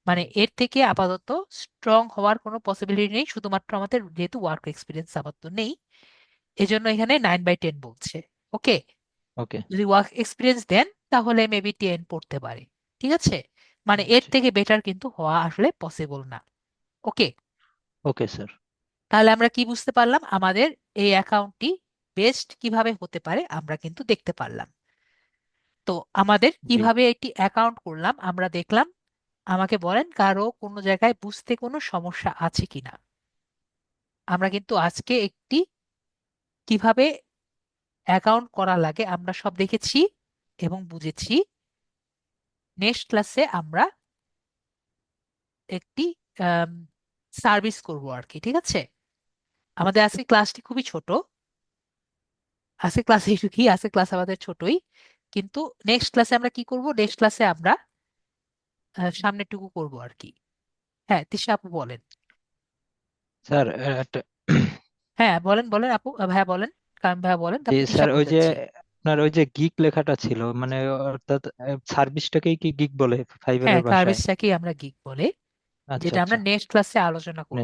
মানে এর থেকে আপাতত স্ট্রং হওয়ার কোনো পসিবিলিটি নেই, শুধুমাত্র আমাদের যেহেতু ওয়ার্ক এক্সপিরিয়েন্স আপাতত নেই, এজন্য এখানে 9/10 বলছে। ওকে, ওকে। যদি ওয়ার্ক এক্সপিরিয়েন্স দেন তাহলে মেবি 10 পড়তে পারে। ঠিক আছে, মানে এর জি। থেকে বেটার কিন্তু হওয়া আসলে পসিবল না। ওকে, ওকে স্যার। তাহলে আমরা কি বুঝতে পারলাম, আমাদের এই অ্যাকাউন্টটি বেস্ট কিভাবে হতে পারে আমরা কিন্তু দেখতে পারলাম। তো আমাদের জি। কিভাবে একটি অ্যাকাউন্ট করলাম আমরা দেখলাম। আমাকে বলেন কারো কোনো জায়গায় বুঝতে কোনো সমস্যা আছে কিনা। আমরা কিন্তু আজকে একটি কিভাবে অ্যাকাউন্ট করা লাগে আমরা সব দেখেছি এবং বুঝেছি। নেক্সট ক্লাসে আমরা একটি সার্ভিস করব আর কি। ঠিক আছে, আমাদের আজকে ক্লাসটি খুবই ছোট। আজকে ক্লাসে এইটুকুই, আজকে ক্লাস আমাদের ছোটই, কিন্তু নেক্সট ক্লাসে আমরা কি করব, নেক্সট ক্লাসে আমরা সামনেরটুকু করব আর কি। হ্যাঁ, তিশা আপু বলেন। স্যার একটা। হ্যাঁ বলেন বলেন আপু, ভাইয়া বলেন, কারণ ভাইয়া বলেন, জি তারপর তিশা স্যার, আপু ওই যে যাচ্ছি। আপনার ওই যে গিগ লেখাটা ছিল, মানে অর্থাৎ সার্ভিসটাকেই কি গিগ বলে হ্যাঁ, ফাইবারের ভাষায়? সার্ভিসটাকেই আমরা গিগ বলে, আচ্ছা যেটা আমরা আচ্ছা। নেক্সট ক্লাসে আলোচনা করব।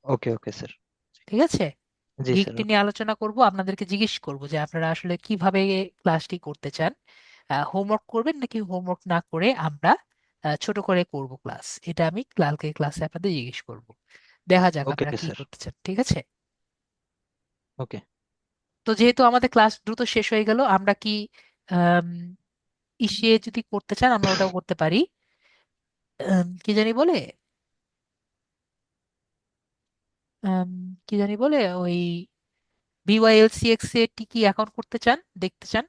ওকে ওকে স্যার। ঠিক আছে, জি স্যার। গিগটি ওকে। নিয়ে আলোচনা করব, আপনাদেরকে জিজ্ঞেস করব যে আপনারা আসলে কিভাবে ক্লাসটি করতে চান। হোমওয়ার্ক করবেন নাকি হোমওয়ার্ক না করে আমরা ছোট করে করব ক্লাস, এটা আমি কালকে ক্লাসে আপনাদের জিজ্ঞেস করব। দেখা যাক ওকে আপনারা কি স্যার। করতে চান, ঠিক আছে? ওকে। তো যেহেতু আমাদের ক্লাস দ্রুত শেষ হয়ে গেল, আমরা কি আম, ইসে যদি করতে চান আমরা ওটাও করতে পারি। কি জানি বলে, আম, কি জানি বলে ওই BYLCX এ কি অ্যাকাউন্ট করতে চান, দেখতে চান?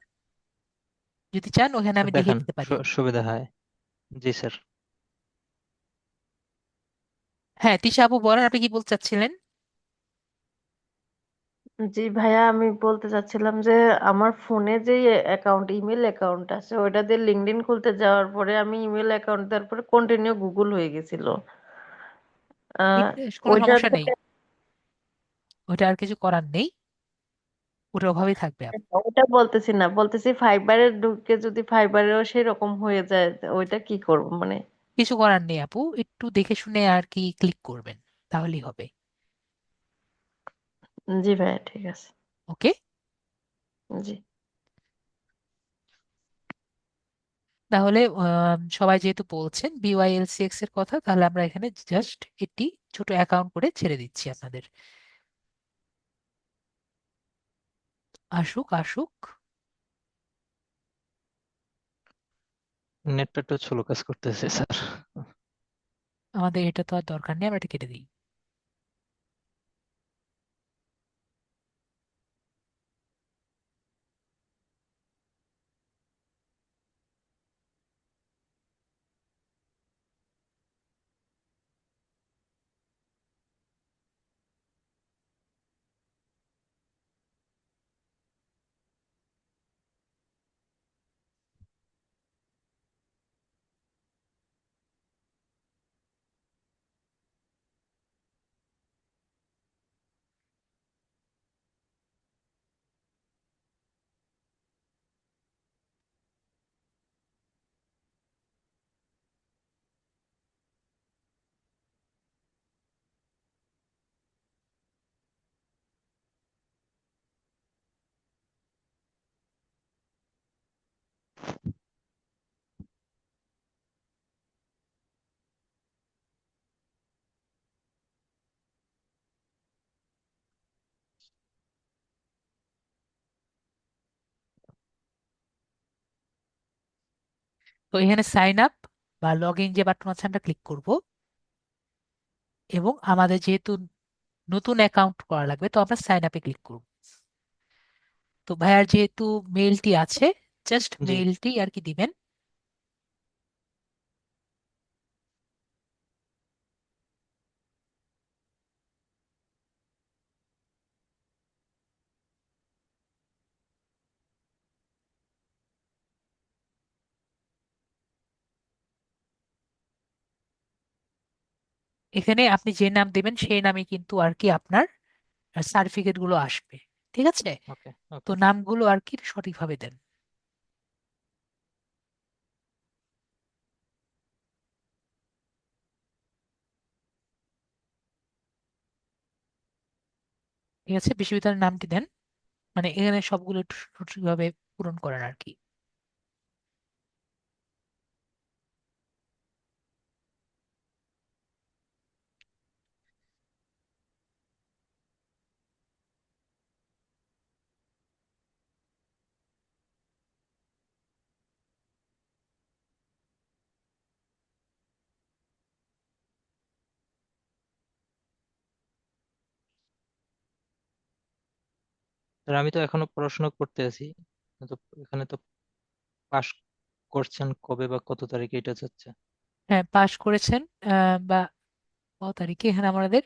যদি চান ওখানে স্যার আমি দেখিয়ে দেখান, দিতে পারি। সুবিধা হয়। জি স্যার। হ্যাঁ, তিশা আপু বলেন, আপনি কি বলতে চাচ্ছিলেন? জি ভাইয়া, আমি বলতে চাচ্ছিলাম যে আমার ফোনে যে অ্যাকাউন্ট, ইমেল অ্যাকাউন্ট আছে, ওইটা দিয়ে লিঙ্কডইন খুলতে যাওয়ার পরে আমি ইমেল অ্যাকাউন্ট দেওয়ার পরে কন্টিনিউ গুগল হয়ে গেছিল। আহ কোনো ওইটা সমস্যা নেই, থেকে ওটা আর কিছু করার নেই, ওটা ওভাবেই থাকবে আপু। ওটা বলতেছি না, বলতেছি ফাইবারে ঢুকে যদি ফাইবারেও সেই রকম হয়ে যায়, ওইটা কি করব মানে? কিছু করার নেই আপু, একটু দেখে শুনে আর কি ক্লিক করবেন, তাহলেই হবে। জি ভাইয়া, ঠিক আছে। ওকে। জি। তাহলে সবাই যেহেতু বলছেন BYLCX এর কথা, তাহলে আমরা এখানে জাস্ট একটি ছোট অ্যাকাউন্ট করে ছেড়ে দিচ্ছি আপনাদের। আসুক আসুক। নেটটা একটু স্লো কাজ করতেছে স্যার। আমাদের এটা তো আর দরকার নেই, আমরা এটা কেটে দিই। তো এখানে সাইন আপ বা লগ ইন যে বাটন আছে আমরা ক্লিক করব, এবং আমাদের যেহেতু নতুন অ্যাকাউন্ট করা লাগবে তো আমরা সাইন আপে ক্লিক করব। তো ভাইয়ার যেহেতু মেইলটি আছে, জাস্ট জি। মেইলটি আর কি দিবেন। এখানে আপনি যে নাম দেবেন সেই নামে কিন্তু আর কি আপনার সার্টিফিকেট গুলো আসবে, ঠিক আছে? ওকে। তো ওকে। নামগুলো আর কি সঠিকভাবে দেন। ঠিক আছে, বিশ্ববিদ্যালয়ের নামটি দেন, মানে এখানে সবগুলো একটু সঠিকভাবে পূরণ করেন আর কি। স্যার আমি তো এখনো পড়াশোনা করতে আছি, তো এখানে তো পাস করছেন কবে বা কত তারিখে এটা যাচ্ছে? হ্যাঁ, পাশ করেছেন বা কত তারিখে এখানে আমাদের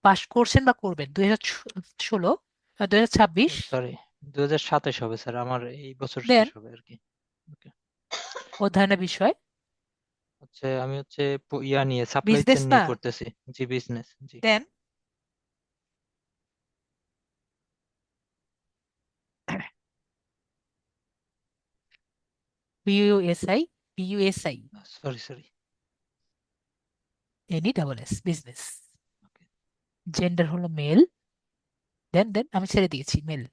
পাশ করছেন বা করবেন 2016, 2026 সরি, 2027 হবে স্যার, আমার এই বছর দেন। শেষ হবে আর কি। ওকে। অধ্যয়নের বিষয় আমি হচ্ছে ইয়া নিয়ে, সাপ্লাই বিজনেস চেইন না, নিয়ে পড়তেছি। জি, বিজনেস। জি। Then. BUSI, BUSI, sorry sorry. NESS, business. Okay. Gender হলো মেল, দেন দেন আমি ছেড়ে দিয়েছি মেল।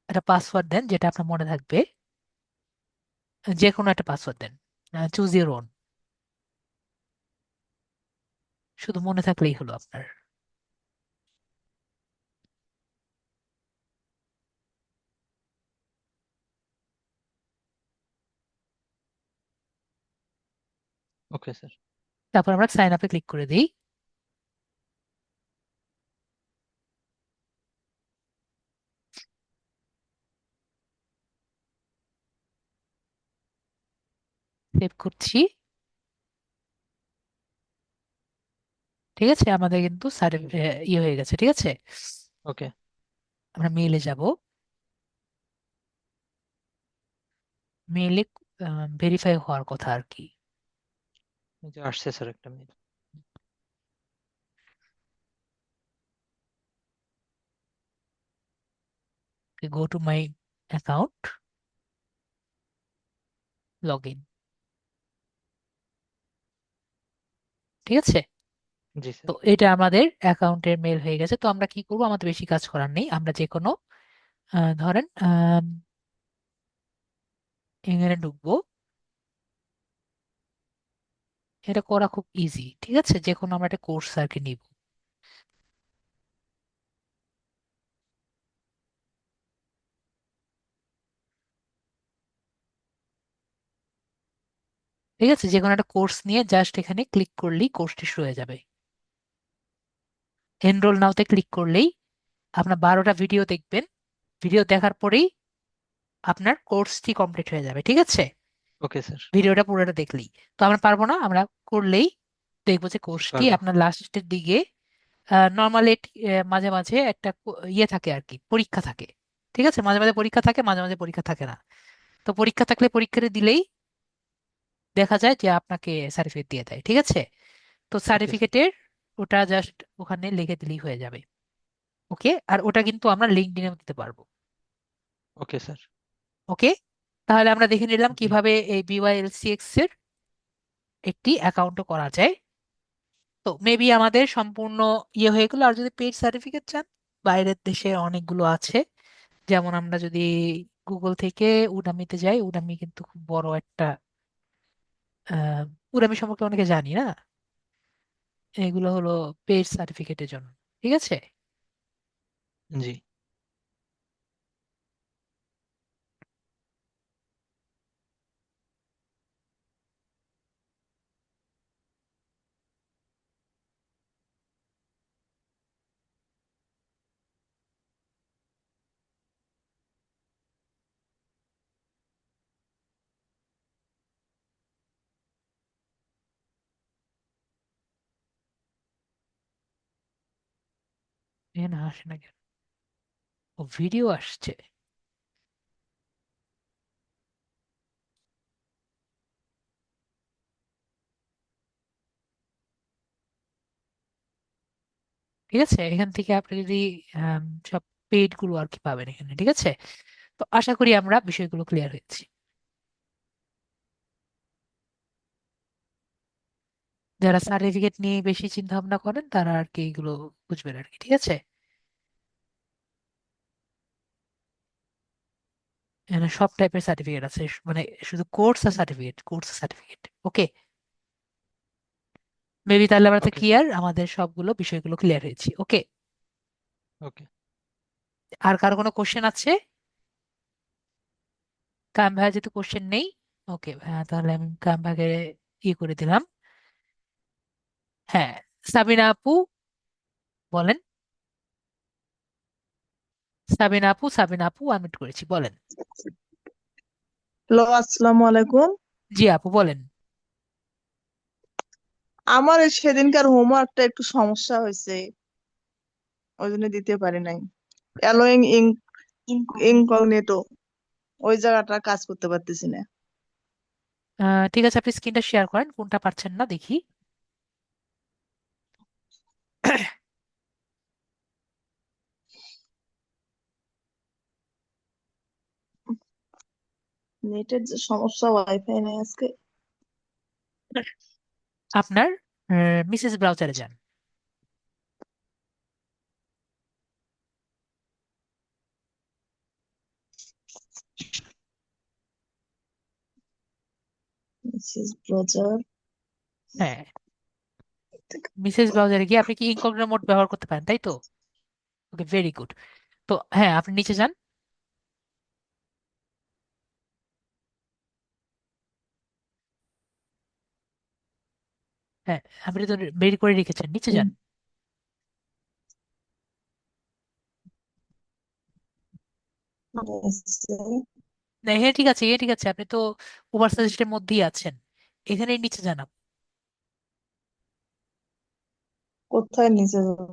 একটা পাসওয়ার্ড দেন যেটা আপনার মনে থাকবে, যে কোনো একটা পাসওয়ার্ড দেন, চুজ ইউর ওন, শুধু মনে থাকলেই হলো আপনার। Okay sir. তারপর আমরা সাইন আপে ক্লিক করে দিই। সেভ করছি। ঠিক আছে, আমাদের কিন্তু ইয়ে হয়ে গেছে। ঠিক আছে, ওকে। আমরা মেইলে যাব। মেইলে ভেরিফাই হওয়ার কথা আর কি। এই যে আসছে স্যার একটা mail. Go to my account, log in. ঠিক আছে, জি তো স্যার। এটা আমাদের অ্যাকাউন্টের মেল হয়ে গেছে। তো আমরা কি করব, আমাদের বেশি কাজ করার নেই। আমরা যে কোনো ধরেন এখানে ঢুকবো। এটা করা খুব ইজি। ঠিক আছে, যে কোনো আমরা একটা কোর্স আর কি নিব। ঠিক আছে, যে কোনো একটা কোর্স নিয়ে জাস্ট এখানে ক্লিক করলেই কোর্সটি শুরু হয়ে যাবে। এনরোল নাওতে ক্লিক করলেই আপনার 12টা ভিডিও দেখবেন। ভিডিও দেখার পরেই আপনার কোর্সটি কমপ্লিট হয়ে যাবে। ঠিক আছে, ওকে স্যার। ভিডিওটা পুরোটা দেখলেই। তো আমরা পারবো না, আমরা করলেই দেখবো যে জি কোর্সটি পারবো। আপনার লাস্টের দিকে নর্মালি মাঝে মাঝে একটা ইয়ে থাকে আর কি, পরীক্ষা থাকে। ঠিক আছে, মাঝে মাঝে পরীক্ষা থাকে, মাঝে মাঝে পরীক্ষা থাকে না। তো পরীক্ষা থাকলে পরীক্ষাটা দিলেই দেখা যায় যে আপনাকে সার্টিফিকেট দিয়ে দেয়। ঠিক আছে, তো ওকে স্যার। সার্টিফিকেটের ওটা জাস্ট ওখানে লিখে দিলেই হয়ে যাবে। ওকে, আর ওটা কিন্তু আমরা লিঙ্কডইনে দিতে পারবো। Okay sir. ওকে, তাহলে আমরা দেখে নিলাম জি। কিভাবে এই BYLCX এর একটি অ্যাকাউন্টও করা যায়। তো মেবি আমাদের সম্পূর্ণ ইয়ে হয়ে গেলো। আর যদি পেইড সার্টিফিকেট চান, বাইরের দেশে অনেকগুলো আছে। যেমন আমরা যদি গুগল থেকে উডামিতে যাই, উডামি কিন্তু খুব বড় একটা উডামি সম্পর্কে অনেকে জানি না। এগুলো হলো পেইড সার্টিফিকেটের জন্য। ঠিক আছে, জি। এখানে আসে না কেন? ও, ভিডিও আসছে। ঠিক আছে, এখান থেকে আপনি যদি সব পেইড গুলো আর কি পাবেন এখানে। ঠিক আছে, তো আশা করি আমরা বিষয়গুলো ক্লিয়ার হয়েছি। যারা সার্টিফিকেট নিয়ে বেশি চিন্তা ভাবনা করেন তারা আর কি এগুলো বুঝবেন আর কি। ঠিক আছে, এখানে সব টাইপের সার্টিফিকেট আছে, মানে শুধু কোর্স আর সার্টিফিকেট, কোর্স আর সার্টিফিকেট। ওকে, মেবি তাহলে আমরা তো ওকে স্যার। ক্লিয়ার, আমাদের সবগুলো বিষয়গুলো ক্লিয়ার হয়েছি। ওকে, ওকে। আর কারো কোনো কোশ্চেন আছে? কাম ভাইয়া যেহেতু কোশ্চেন নেই, ওকে ভাইয়া, তাহলে আমি কাম ভাইকে ইয়ে করে দিলাম। হ্যাঁ, সাবিনা আপু বলেন। সাবিনা আপু, সাবিনা আপু আনমিউট করেছি, বলেন। হ্যালো, আসসালামু আলাইকুম। জি আপু বলেন। আমার এই সেদিনকার হোমওয়ার্কটা একটু সমস্যা হয়েছে, ওই জন্য দিতে পারি নাই। অ্যালোয়িং ইনকগনিটো, ওই জায়গাটা কাজ করতে পারতেছি না। ঠিক আছে, আপনি স্ক্রিনটা শেয়ার করেন, কোনটা পারছেন না দেখি। নেটের যে সমস্যা, ওয়াইফাই নেই আজকে। আপনার মিসেস ব্রাউজারে যান। মেসেজ ব্রাউজার হ্যাঁ, মেসেজ ব্রাউজারে গিয়ে আপনি কি ইনকগনিটো মোড ব্যবহার করতে পারেন, তাই তো? ওকে, ভেরি গুড। তো হ্যাঁ, আপনি নিচে যান। হ্যাঁ, আপনি তো বের করে রেখেছেন, নিচে যান। না, হ্যাঁ ঠিক আছে, ঠিক আছে, আপনি তো উবার সাজেস্টের মধ্যেই আছেন, এখানে নিচে যান আপনি। কোথায় নিচে যাবো?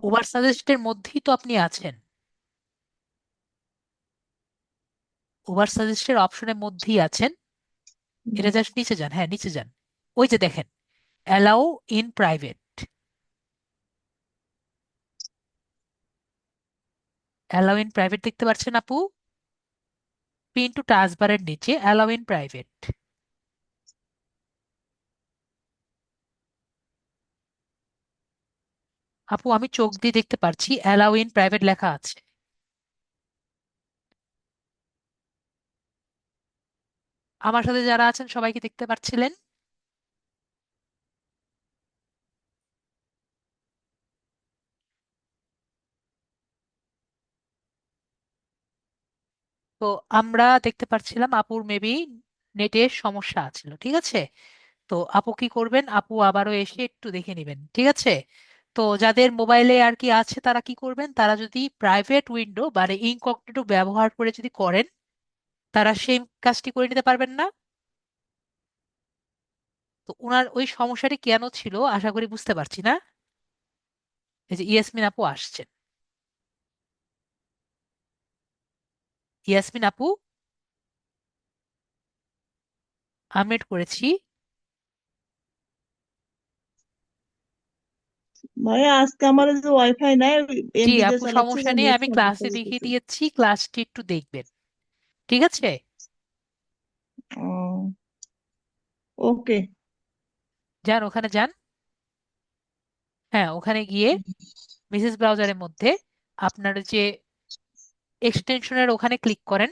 উবার সাজেস্টের মধ্যেই তো আপনি আছেন, উবার সাজেস্টের অপশনের মধ্যেই আছেন। এটা জাস্ট নিচে যান, হ্যাঁ নিচে যান। ওই যে দেখেন, allow in private, allow in private দেখতে পাচ্ছেন আপু? পিন টু টাস্কবারের নিচে অ্যালাউ ইন প্রাইভেট। আপু আমি চোখ দিয়ে দেখতে পারছি অ্যালাউ ইন প্রাইভেট লেখা আছে। আমার সাথে যারা আছেন সবাইকে দেখতে পাচ্ছিলেন? তো আমরা দেখতে পাচ্ছিলাম আপুর মেবি নেটের সমস্যা ছিল, ঠিক আছে? তো আপু কি করবেন, আপু আবারও এসে একটু দেখে নেবেন, ঠিক আছে? তো যাদের মোবাইলে আর কি আছে তারা কি করবেন, তারা যদি প্রাইভেট উইন্ডো মানে ইনকগনিটো ব্যবহার করে যদি করেন, তারা সেই কাজটি করে নিতে পারবেন না? তো ওনার ওই সমস্যাটি কেন ছিল আশা করি বুঝতে পারছি না। এই যে ইয়াসমিন আপু আসছেন, ইয়াসমিন আপু আনমিউট করেছি। ভাইয়া আজকে আমার যে ওয়াইফাই নাই, জি এমবি দিয়ে আপু, চালাচ্ছি, সমস্যা যা নেই, নেট আমি সমস্যা ক্লাসে দেখিয়ে করতেছে। দিয়েছি, ক্লাসটি একটু দেখবেন, ঠিক আছে? ও, ওকে। যান, ওখানে যান। হ্যাঁ, ওখানে গিয়ে মেসেজ ব্রাউজারের মধ্যে আপনার যে এক্সটেনশনের ওখানে ক্লিক করেন।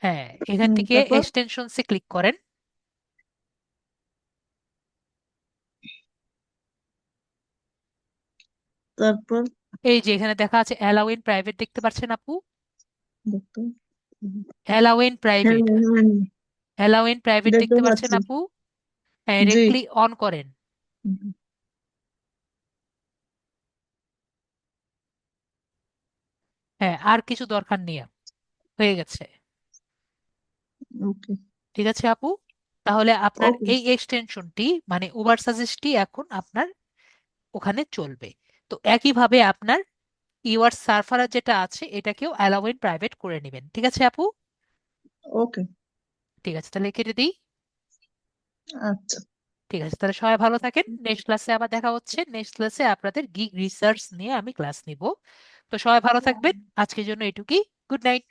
হ্যাঁ, এখান থেকে তারপর এক্সটেনশনসে ক্লিক করেন। তারপর এই যে এখানে দেখা আছে অ্যালাউ ইন প্রাইভেট, দেখতে পাচ্ছেন আপু? দেখতে, অ্যালাউ ইন হ্যাঁ প্রাইভেট, হ্যাঁ, হ্যাঁ, অ্যালাউ ইন প্রাইভেট দেখতে দেখতে পাচ্ছেন পাচ্ছি। আপু? হ্যাঁ, জি। ডিরেক্টলি অন করেন। হ্যাঁ, আর কিছু দরকার নেই, হয়ে গেছে, ওকে। ঠিক আছে আপু? তাহলে আপনার ওকে। এই এক্সটেনশনটি মানে উবার সাজেস্টটি এখন আপনার ওখানে চলবে। তো একইভাবে আপনার ইউআর সার্ভার যেটা আছে এটাকেও অ্যালাউ ইন প্রাইভেট করে নেবেন, ঠিক আছে আপু? ওকে। ঠিক আছে, তাহলে কেটে দিই। আচ্ছা। ঠিক আছে, তাহলে সবাই ভালো থাকেন, নেক্সট ক্লাসে আবার দেখা হচ্ছে। নেক্সট ক্লাসে আপনাদের গিগ রিসার্চ নিয়ে আমি ক্লাস নিব। তো সবাই ভালো থাকবেন, আজকের জন্য এটুকুই। Good night.